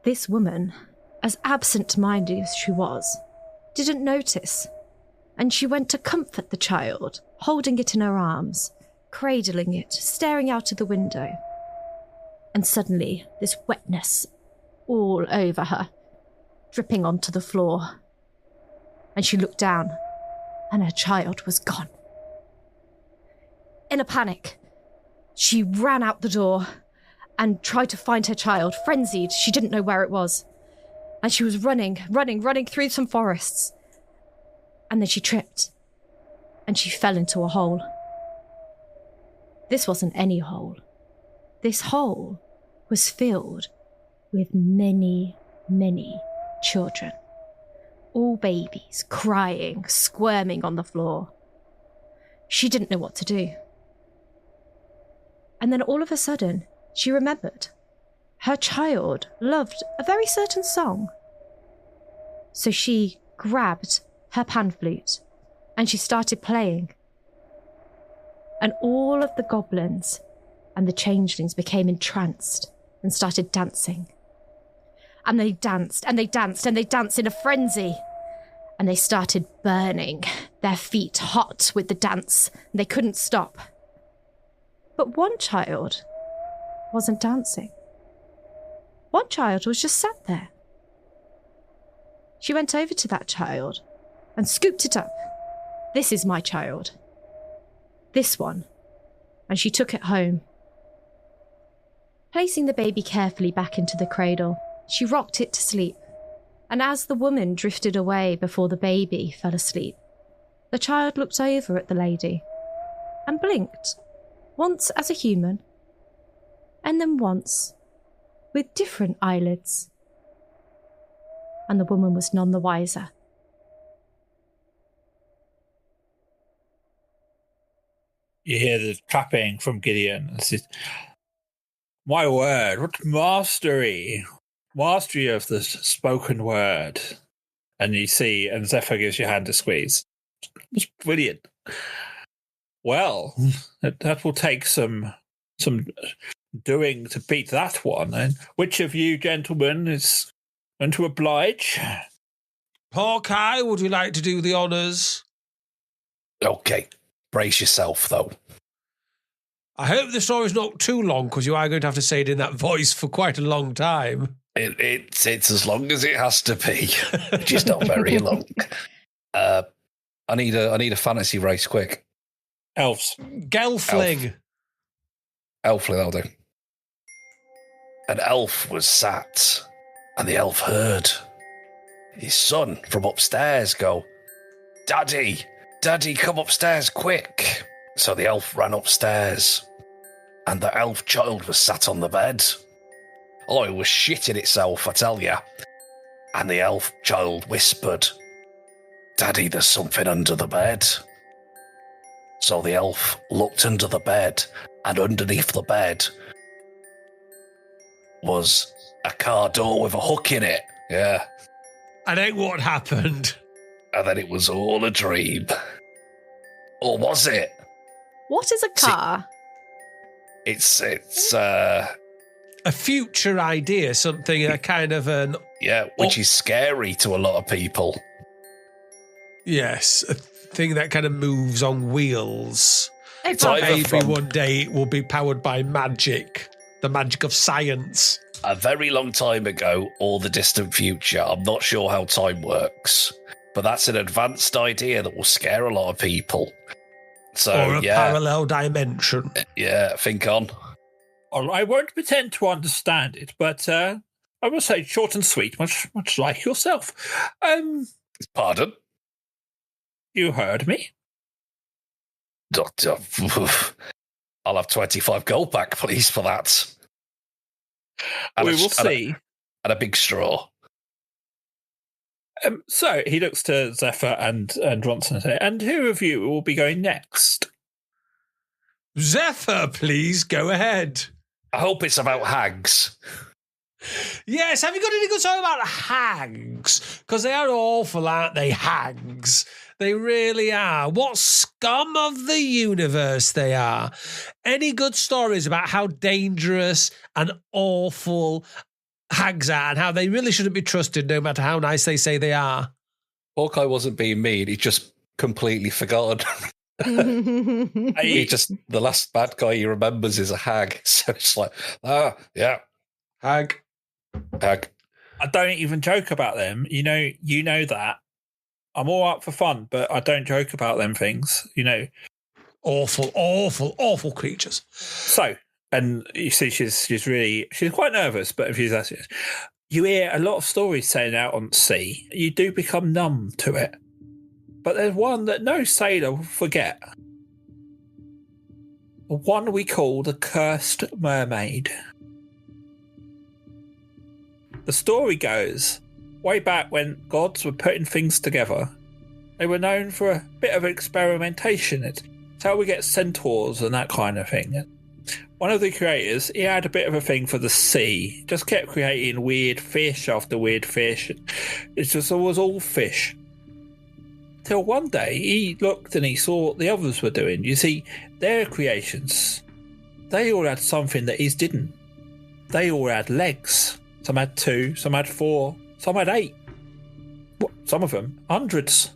This woman, as absent-minded as she was, didn't notice, and she went to comfort the child, holding it in her arms, cradling it, staring out of the window. And suddenly, this wetness all over her, dripping onto the floor. And she looked down, and her child was gone. In a panic, she ran out the door and tried to find her child, frenzied. She didn't know where it was. And she was running through some forests. And then she tripped, and she fell into a hole. This wasn't any hole. This hole was filled with many, many children. all babies, crying, squirming on the floor. She didn't know what to do. And then all of a sudden, she remembered. Her child loved a very certain song. So she grabbed her pan flute and she started playing. And all of the goblins and the changelings became entranced and started dancing. And they danced and they danced and they danced in a frenzy. And they started burning, their feet hot with the dance. And they couldn't stop. But one child wasn't dancing. One child was just sat there. She went over to that child and scooped it up. This is my child. This one. And she took it home. Placing the baby carefully back into the cradle, she rocked it to sleep. And as the woman drifted away before the baby fell asleep, the child looked over at the lady and blinked, once as a human, and then once with different eyelids. And the woman was none the wiser. You hear the clapping from Gideon. My word, what mastery! Mastery of the spoken word. And you see, and Zephyr gives your hand a squeeze. It's brilliant. Well, that will take some doing to beat that one. And which of you gentlemen is going to oblige? Hawkeye, would you like to do the honours? Okay, brace yourself, though. I hope the story's not too long, because you are going to have to say it in that voice for quite a long time. It's as long as it has to be, which is not very long. I need a fantasy race, quick. Elves. Gelfling. Elfling, that'll do. An elf was sat, and the elf heard his son from upstairs go, Daddy, come upstairs, quick. So the elf ran upstairs, and the elf child was sat on the bed. Oh, it was shitting itself, I tell ya. And the elf child whispered, Daddy, there's something under the bed. So the elf looked under the bed, and underneath the bed was a car door with a hook in it. Yeah. And then what happened? And then it was all a dream. Or was it? What is a car? It's A future idea, something, a kind of an... Yeah, which is scary to a lot of people. Yes, a thing that kind of moves on wheels. It's either Maybe from one day it will be powered by magic, the magic of science. a very long time ago or the distant future. I'm not sure how time works, but that's an advanced idea that will scare a lot of people. So, or a parallel dimension. Yeah, think on. I won't pretend to understand it, but I will say short and sweet, much like yourself. Pardon? You heard me. Doctor, I'll have 25 gold back, please, for that. And we will see. And a big straw. So he looks to Zephyr and Ronson and says, and who of you will be going next? Zephyr, please, go ahead. I hope it's about hags. Yes, have you got any good story about hags? Because they are awful, aren't they, hags? They really are. What scum of the universe they are. Any good stories about how dangerous and awful hags are and how they really shouldn't be trusted no matter how nice they say they are? Hawkeye wasn't being mean. He just completely forgotten. The last bad guy he remembers is a hag. So it's like, yeah. Hag. I don't even joke about them. You know that. I'm all up for fun, but I don't joke about them things. Awful, awful, awful creatures. So, and you see, she's quite nervous, but if she's asking, you hear a lot of stories saying out on sea. You do become numb to it, but there's one that no sailor will forget. The one we call the Cursed Mermaid. The story goes way back when gods were putting things together, they were known for a bit of experimentation. It's how we get centaurs and that kind of thing. One of the creators, he had a bit of a thing for the sea. Just kept creating weird fish after weird fish. It just was all fish. Till one day he looked and he saw what the others were doing. You see, their creations, they all had something that his didn't. They all had legs. Some had 2, some had 4, some had 8. Some of them, hundreds.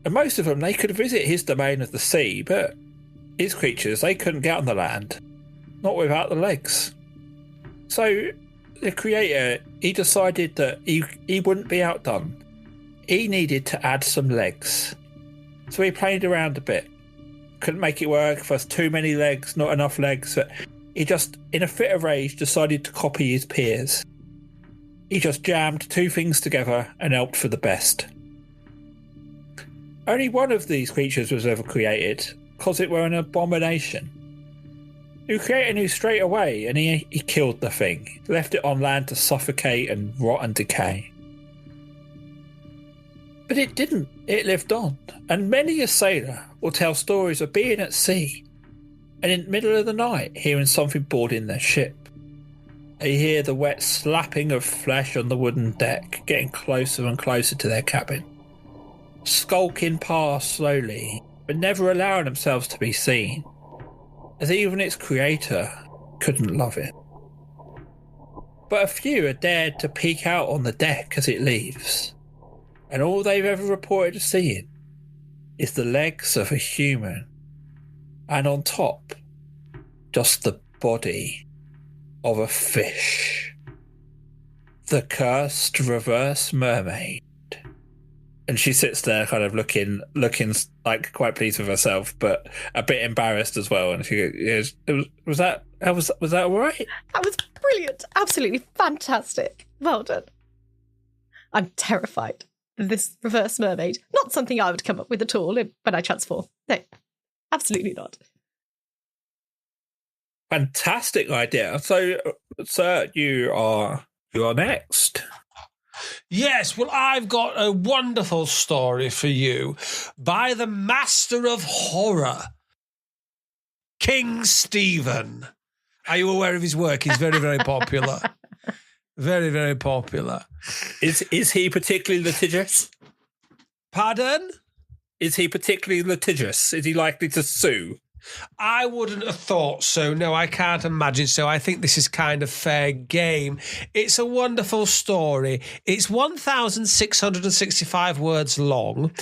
And most of them, they could visit his domain of the sea, but his creatures, they couldn't get on the land. Not without the legs. So the creator, he decided that he wouldn't be outdone. He needed to add some legs. So he played around a bit. Couldn't make it work. First, too many legs, not enough legs. But he just, in a fit of rage, decided to copy his peers. He just jammed 2 things together and hoped for the best. Only one of these creatures was ever created, because it were an abomination. The creator knew straight away, and he killed the thing. Left it on land to suffocate and rot and decay. But it didn't. It lived on. And many a sailor will tell stories of being at sea and in the middle of the night hearing something boarding their ship. They hear the wet slapping of flesh on the wooden deck getting closer and closer to their cabin. Skulking past slowly, but never allowing themselves to be seen, as even its creator couldn't love it. But a few are dared to peek out on the deck as it leaves, and all they've ever reported of seeing is the legs of a human, and on top, just the body of a fish. The cursed reverse mermaid. And she sits there kind of looking like quite pleased with herself, but a bit embarrassed as well. And she goes, was that all right? That was brilliant. Absolutely fantastic. Well done. I'm terrified of this reverse mermaid. Not something I would come up with at all when I transform. No, absolutely not. Fantastic idea. So, sir, you are next. Yes, well, I've got a wonderful story for you by the master of horror, King Stephen. Are you aware of his work? He's very, very popular. Very, very popular. Is he particularly litigious? Pardon? Is he particularly litigious? Is he likely to sue? I wouldn't have thought so. No, I can't imagine so. I think this is kind of fair game. It's a wonderful story. It's 1,665 words long.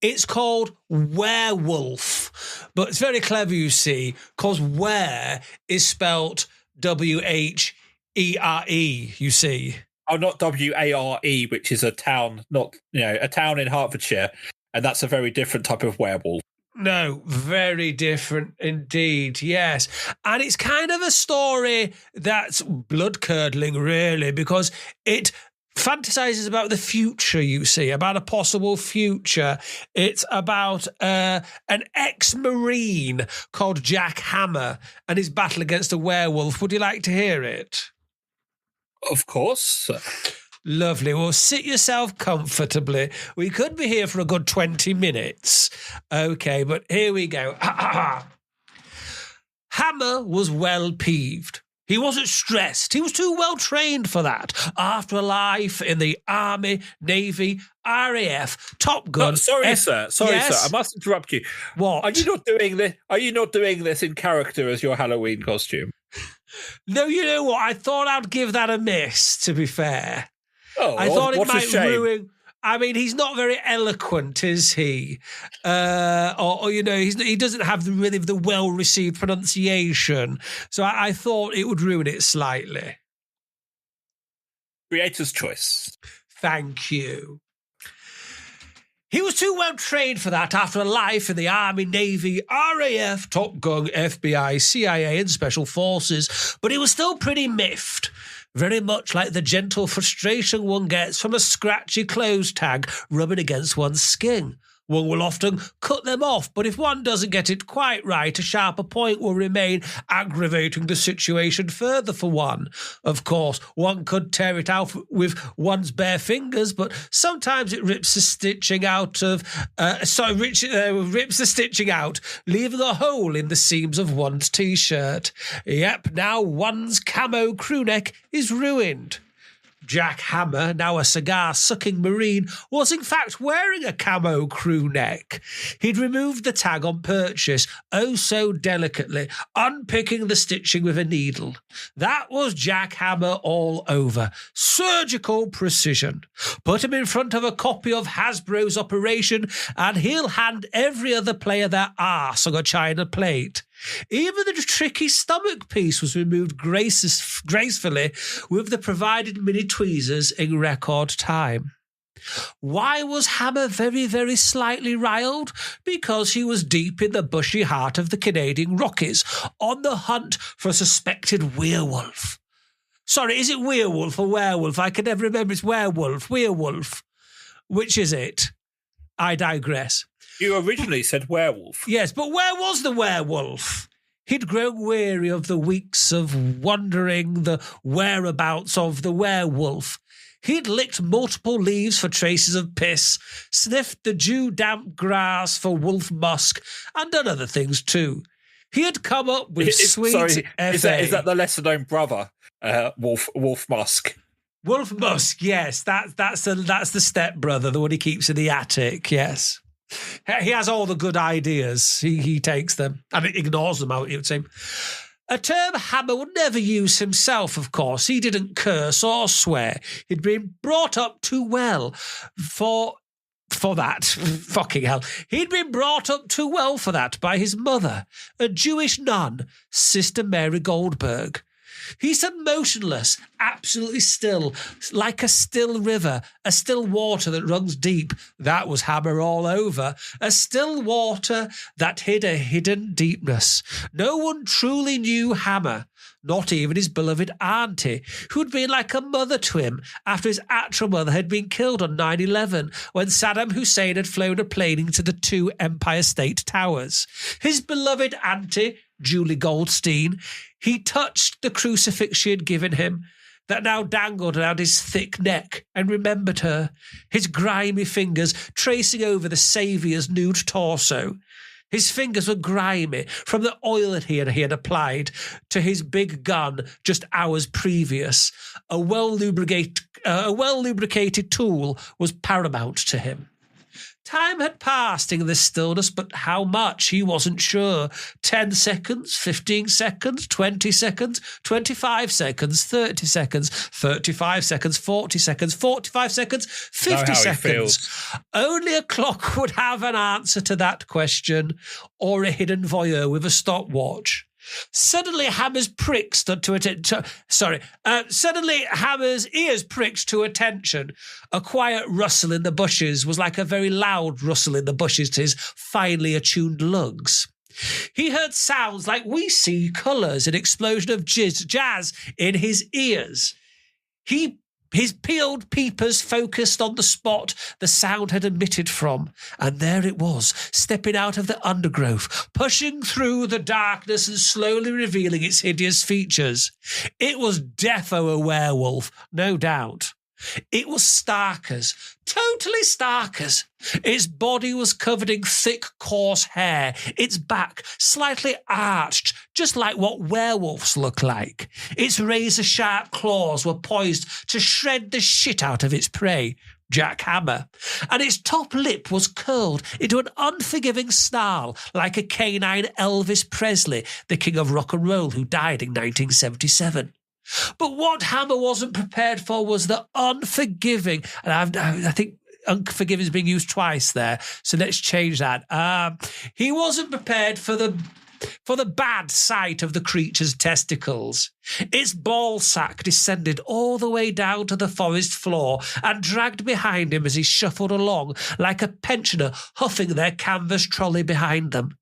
It's called Werewolf, but it's very clever, you see, because were is spelt WHERE, you see. Oh, not WARE, which is a town, not, a town in Hertfordshire, and that's a very different type of werewolf. No, very different indeed, yes. And it's kind of a story that's blood-curdling, really, because it fantasizes about the future, you see, about a possible future. It's about an ex-Marine called Jack Hammer and his battle against a werewolf. Would you like to hear it? Of course. Lovely. Well, sit yourself comfortably. We could be here for a good 20 minutes. Okay, but here we go. Hammer was well peeved. He wasn't stressed. He was too well trained for that. After a life in the Army, Navy, RAF, Top Gun. Oh, sorry, sir. Yes? I must interrupt you. What? Are you not doing this? Are you not doing this in character as your Halloween costume? No, you know what? I thought I'd give that a miss, to be fair. Oh, I thought it what a might shame. ruin. I mean, he's not very eloquent, is he? He doesn't have the well-received pronunciation. So I thought it would ruin it slightly. Creator's choice. Thank you. He was too well trained for that after a life in the Army, Navy, RAF, Top Gun, FBI, CIA, and Special Forces, but he was still pretty miffed. Very much like the gentle frustration one gets from a scratchy clothes tag rubbing against one's skin. One will often cut them off, but if one doesn't get it quite right, a sharper point will remain, aggravating the situation further for one. Of course, one could tear it out with one's bare fingers, but sometimes it rips the stitching out rips the stitching out, leaving a hole in the seams of one's t-shirt. Yep, now one's camo crewneck is ruined. Jack Hammer, now a cigar-sucking Marine, was in fact wearing a camo crew neck. He'd removed the tag on purchase, oh so delicately, unpicking the stitching with a needle. That was Jack Hammer all over. Surgical precision. Put him in front of a copy of Hasbro's Operation, and he'll hand every other player their arse on a china plate. Even the tricky stomach piece was removed gracefully with the provided mini tweezers in record time. Why was Hammer very, very slightly riled? Because he was deep in the bushy heart of the Canadian Rockies, on the hunt for a suspected werewolf. Sorry, is it werewolf or werewolf? I can never remember. It's werewolf. Which is it? I digress. You originally said werewolf. Yes, but where was the werewolf? He'd grown weary of the weeks of wondering the whereabouts of the werewolf. He'd licked multiple leaves for traces of piss, sniffed the dew-damp grass for wolf musk, and done other things too. He had come up with sweet FA. Is that the lesser-known brother, Wolf Musk? Wolf Musk, yes. That's the stepbrother, the one he keeps in the attic, yes. He has all the good ideas. He takes them and ignores them out, it would seem. A term Hammer would never use himself, of course. He didn't curse or swear. He'd been brought up too well for that. Fucking hell. He'd been brought up too well for that by his mother, a Jewish nun, Sister Mary Goldberg. He sat motionless, absolutely still, like a still river, a still water that runs deep. That was Hammer all over. A still water that hid a hidden deepness. No one truly knew Hammer, not even his beloved auntie, who'd been like a mother to him after his actual mother had been killed on 9/11 when Saddam Hussein had flown a plane into the 2 Empire State Towers. His beloved auntie, Julie Goldstein, he touched the crucifix she had given him that now dangled around his thick neck and remembered her, his grimy fingers tracing over the Saviour's nude torso. His fingers were grimy from the oil that he had applied to his big gun just hours previous. A well-lubricated tool was paramount to him. Time had passed in this stillness, but how much, he wasn't sure. 10 seconds, 15 seconds, 20 seconds, 25 seconds, 30 seconds, 35 seconds, 40 seconds, 45 seconds, 50 seconds. Only a clock would have an answer to that question, or a hidden voyeur with a stopwatch. Suddenly, Hammer's ears pricked to attention. A quiet rustle in the bushes was like a very loud rustle in the bushes to his finely attuned lungs. He heard sounds like we see colours, an explosion of jazz in his ears. His peeled peepers focused on the spot the sound had emitted from, and there it was, stepping out of the undergrowth, pushing through the darkness and slowly revealing its hideous features. It was defo a werewolf, no doubt. It was Starkers, totally Starkers. Its body was covered in thick, coarse hair, its back slightly arched, just like what werewolves look like. Its razor-sharp claws were poised to shred the shit out of its prey, Jack Hammer, and its top lip was curled into an unforgiving snarl like a canine Elvis Presley, the king of rock and roll who died in 1977. But what Hammer wasn't prepared for was the unforgiving, and I think unforgiving is being used twice there, so let's change that. He wasn't prepared for the bad sight of the creature's testicles. Its ball sack descended all the way down to the forest floor and dragged behind him as he shuffled along like a pensioner huffing their canvas trolley behind them.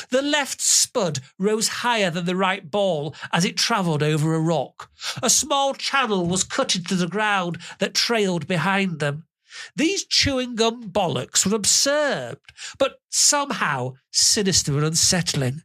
The left spud rose higher than the right ball as it travelled over a rock. A small channel was cut into the ground that trailed behind them. These chewing gum bollocks were absurd, but somehow sinister and unsettling.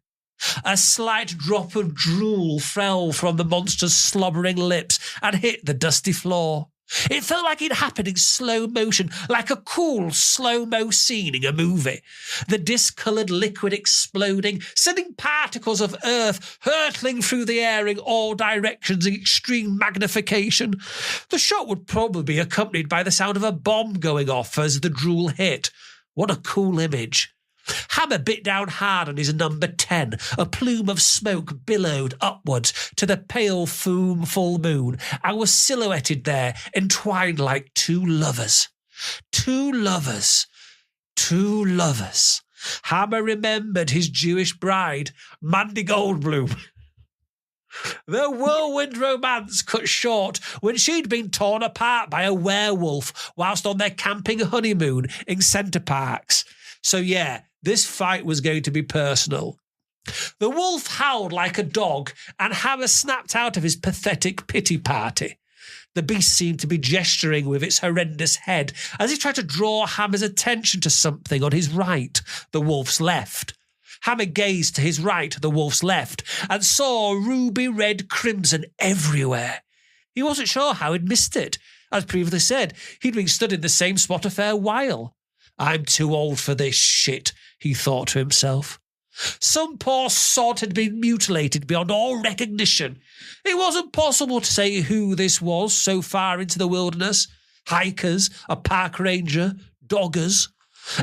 A slight drop of drool fell from the monster's slobbering lips and hit the dusty floor. It felt like it happened in slow motion, like a cool slow-mo scene in a movie. The discoloured liquid exploding, sending particles of earth hurtling through the air in all directions in extreme magnification. The shot would probably be accompanied by the sound of a bomb going off as the drool hit. What a cool image. Hammer bit down hard on his number 10. A plume of smoke billowed upwards to the pale full moon and was silhouetted there, entwined like two lovers. Two lovers. Two lovers. Hammer remembered his Jewish bride, Mandy Goldblum. Their whirlwind romance cut short when she'd been torn apart by a werewolf whilst on their camping honeymoon in Centre Parks. So yeah, this fight was going to be personal. The wolf howled like a dog, and Hammer snapped out of his pathetic pity party. The beast seemed to be gesturing with its horrendous head as he tried to draw Hammer's attention to something on his right, the wolf's left. Hammer gazed to his right, the wolf's left, and saw ruby red crimson everywhere. He wasn't sure how he'd missed it. As previously said, he'd been stood in the same spot a fair while. I'm too old for this shit, he thought to himself. Some poor sod had been mutilated beyond all recognition. It wasn't possible to say who this was so far into the wilderness. Hikers, a park ranger, doggers.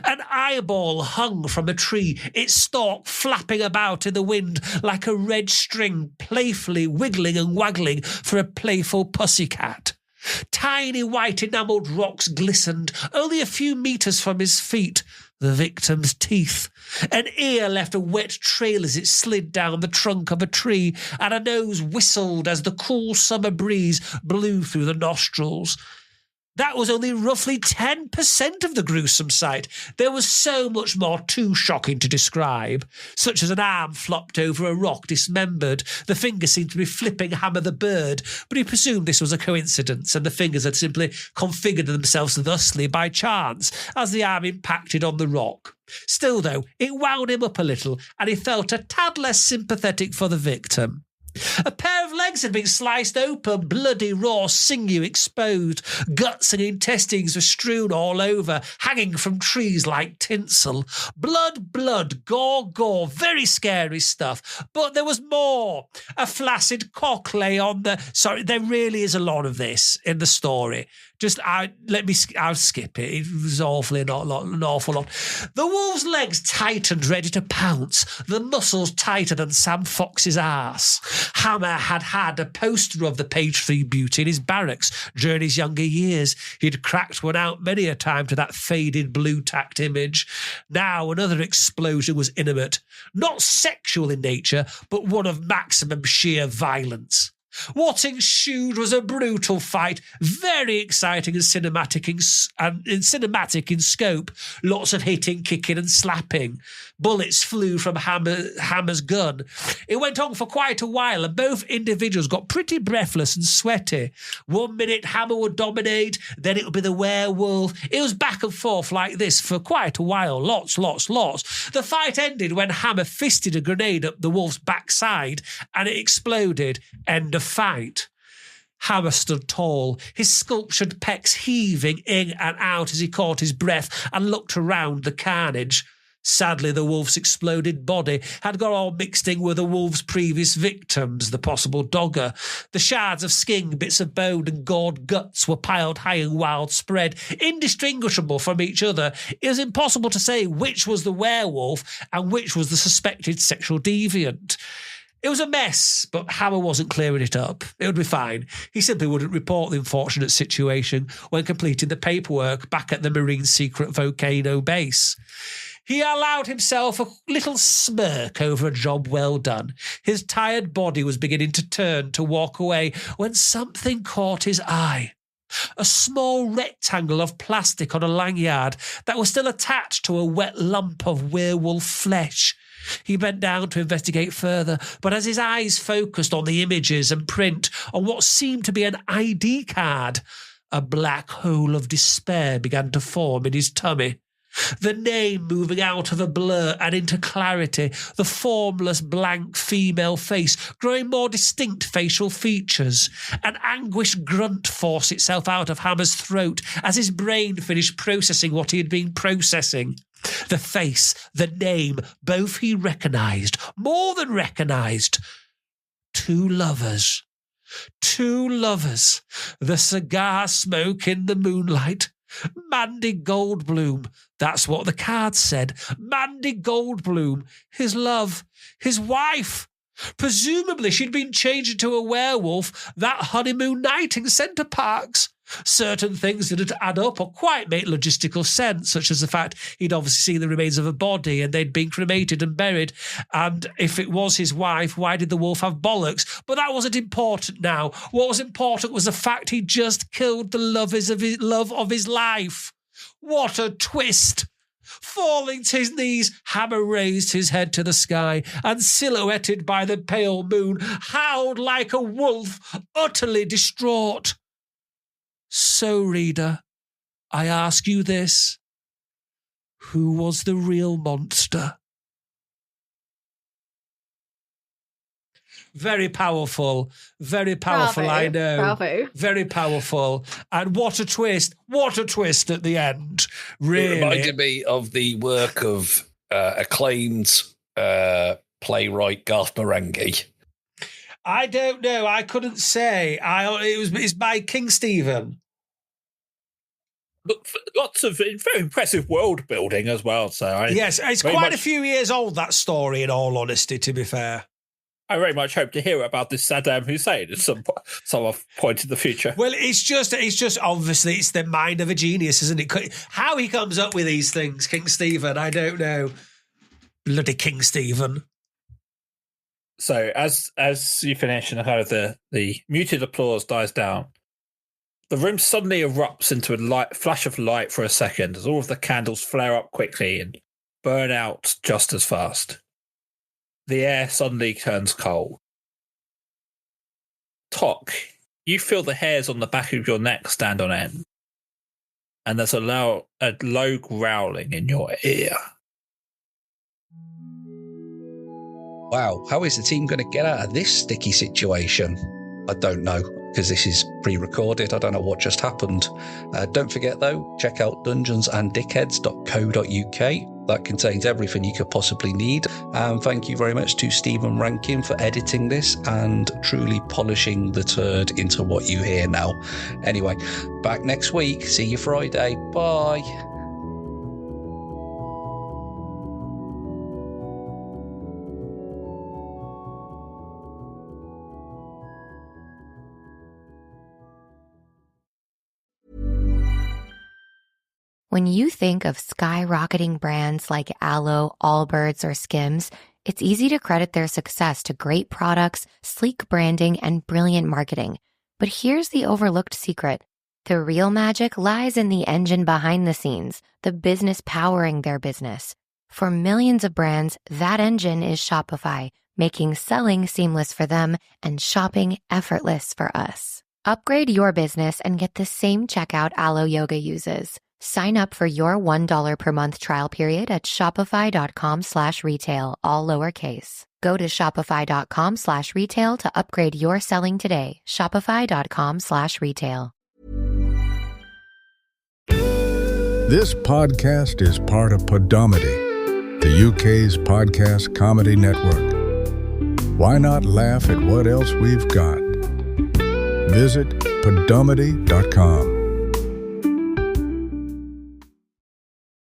An eyeball hung from a tree, its stalk flapping about in the wind like a red string, playfully wiggling and waggling for a playful pussycat. Tiny white enamelled rocks glistened only a few metres from his feet. The victim's teeth. An ear left a wet trail as it slid down the trunk of a tree, and a nose whistled as the cool summer breeze blew through the nostrils. That was only roughly 10% of the gruesome sight. There was so much more too shocking to describe, such as an arm flopped over a rock dismembered. The fingers seemed to be flipping Hammer the bird, but he presumed this was a coincidence, and the fingers had simply configured themselves thusly by chance as the arm impacted on the rock. Still, though, it wound him up a little, and he felt a tad less sympathetic for the victim. A pair of legs had been sliced open, bloody raw sinew exposed. Guts and intestines were strewn all over, hanging from trees like tinsel. Blood, gore, very scary stuff. But there was more. A flaccid cock lay on the... Sorry, there really is a lot of this in the story. I'll skip it. It was awfully an awful lot. The wolf's legs tightened, ready to pounce. The muscles tighter than Sam Fox's arse. Hammer had a poster of the Page 3 beauty in his barracks during his younger years. He'd cracked one out many a time to that faded blue-tacked image. Now another explosion was imminent. Not sexual in nature, but one of maximum sheer violence. What ensued was a brutal fight, very exciting and cinematic in scope. Lots of hitting, kicking and slapping. Bullets flew from Hammer's gun. It went on for quite a while, and both individuals got pretty breathless and sweaty. 1 minute Hammer would dominate, then it would be the werewolf. It was back and forth like this for quite a while. Lots. The fight ended when Hammer fisted a grenade up the wolf's backside, and it exploded. End of fight. Hammer stood tall, his sculptured pecs heaving in and out as he caught his breath and looked around the carnage. Sadly, the wolf's exploded body had got all mixed in with the wolf's previous victims, the possible dogger. The shards of skin, bits of bone and gored guts were piled high and wild spread, indistinguishable from each other. It was impossible to say which was the werewolf and which was the suspected sexual deviant. It was a mess, but Hammer wasn't clearing it up. It would be fine. He simply wouldn't report the unfortunate situation when completing the paperwork back at the Marine Secret Volcano base. He allowed himself a little smirk over a job well done. His tired body was beginning to turn to walk away when something caught his eye. A small rectangle of plastic on a lanyard that was still attached to a wet lump of werewolf flesh. He bent down to investigate further, but as his eyes focused on the images and print on what seemed to be an ID card, A black hole of despair began to form in his tummy. The name moving out of a blur and into clarity, the formless blank female face growing more distinct facial features. An anguished grunt forced itself out of Hammer's throat as his brain finished processing what he had been processing. The face, the name, both he recognised, more than recognised. Two lovers. Two lovers. The cigar smoke in the moonlight. Mandy Goldbloom. That's what the card said. Mandy Goldbloom. His love. His wife. Presumably she'd been changed into a werewolf that honeymoon night in Centre Parks. Certain things didn't add up or quite make logistical sense, such as the fact he'd obviously seen the remains of a body and they'd been cremated and buried. And if it was his wife, why did the wolf have bollocks? But that wasn't important now. What was important was the fact he just killed the love of his life. What a twist! Falling to his knees, Hammer raised his head to the sky and, silhouetted by the pale moon, howled like a wolf, utterly distraught. So, reader, I ask you this. Who was the real monster? Very powerful, Bravo, I know. Bravo. Very powerful. And what a twist at the end. Really. It reminded me of the work of acclaimed playwright Garth Marenghi. I don't know. I couldn't say. It's by King Stephen. But lots of very impressive world building as well. So Yes, it's quite a few years old, that story, in all honesty, to be fair. I very much hope to hear about this Saddam Hussein at some point in the future. Well, it's just obviously it's the mind of a genius, isn't it? How he comes up with these things, King Stephen, I don't know. Bloody King Stephen. So as you finish and kind of the muted applause dies down, the room suddenly erupts into a flash of light for a second as all of the candles flare up quickly and burn out just as fast. The air suddenly turns cold. Tok, you feel the hairs on the back of your neck stand on end, and there's a low growling in your ear. Wow, how is the team going to get out of this sticky situation? I don't know, because this is pre-recorded. I don't know what just happened. Don't forget, though, check out dungeonsanddickheads.co.uk. That contains everything you could possibly need. And thank you very much to Stephen Rankin for editing this and truly polishing the turd into what you hear now. Anyway, back next week. See you Friday. Bye. When you think of skyrocketing brands like Aloe, Allbirds, or Skims, it's easy to credit their success to great products, sleek branding, and brilliant marketing. But here's the overlooked secret. The real magic lies in the engine behind the scenes, the business powering their business. For millions of brands, that engine is Shopify, making selling seamless for them and shopping effortless for us. Upgrade your business and get the same checkout Aloe Yoga uses. Sign up for your $1 per month trial period at shopify.com/retail, all lowercase. Go to shopify.com/retail to upgrade your selling today. Shopify.com/retail. This podcast is part of Podomedy, the UK's podcast comedy network. Why not laugh at what else we've got? Visit podomedy.com.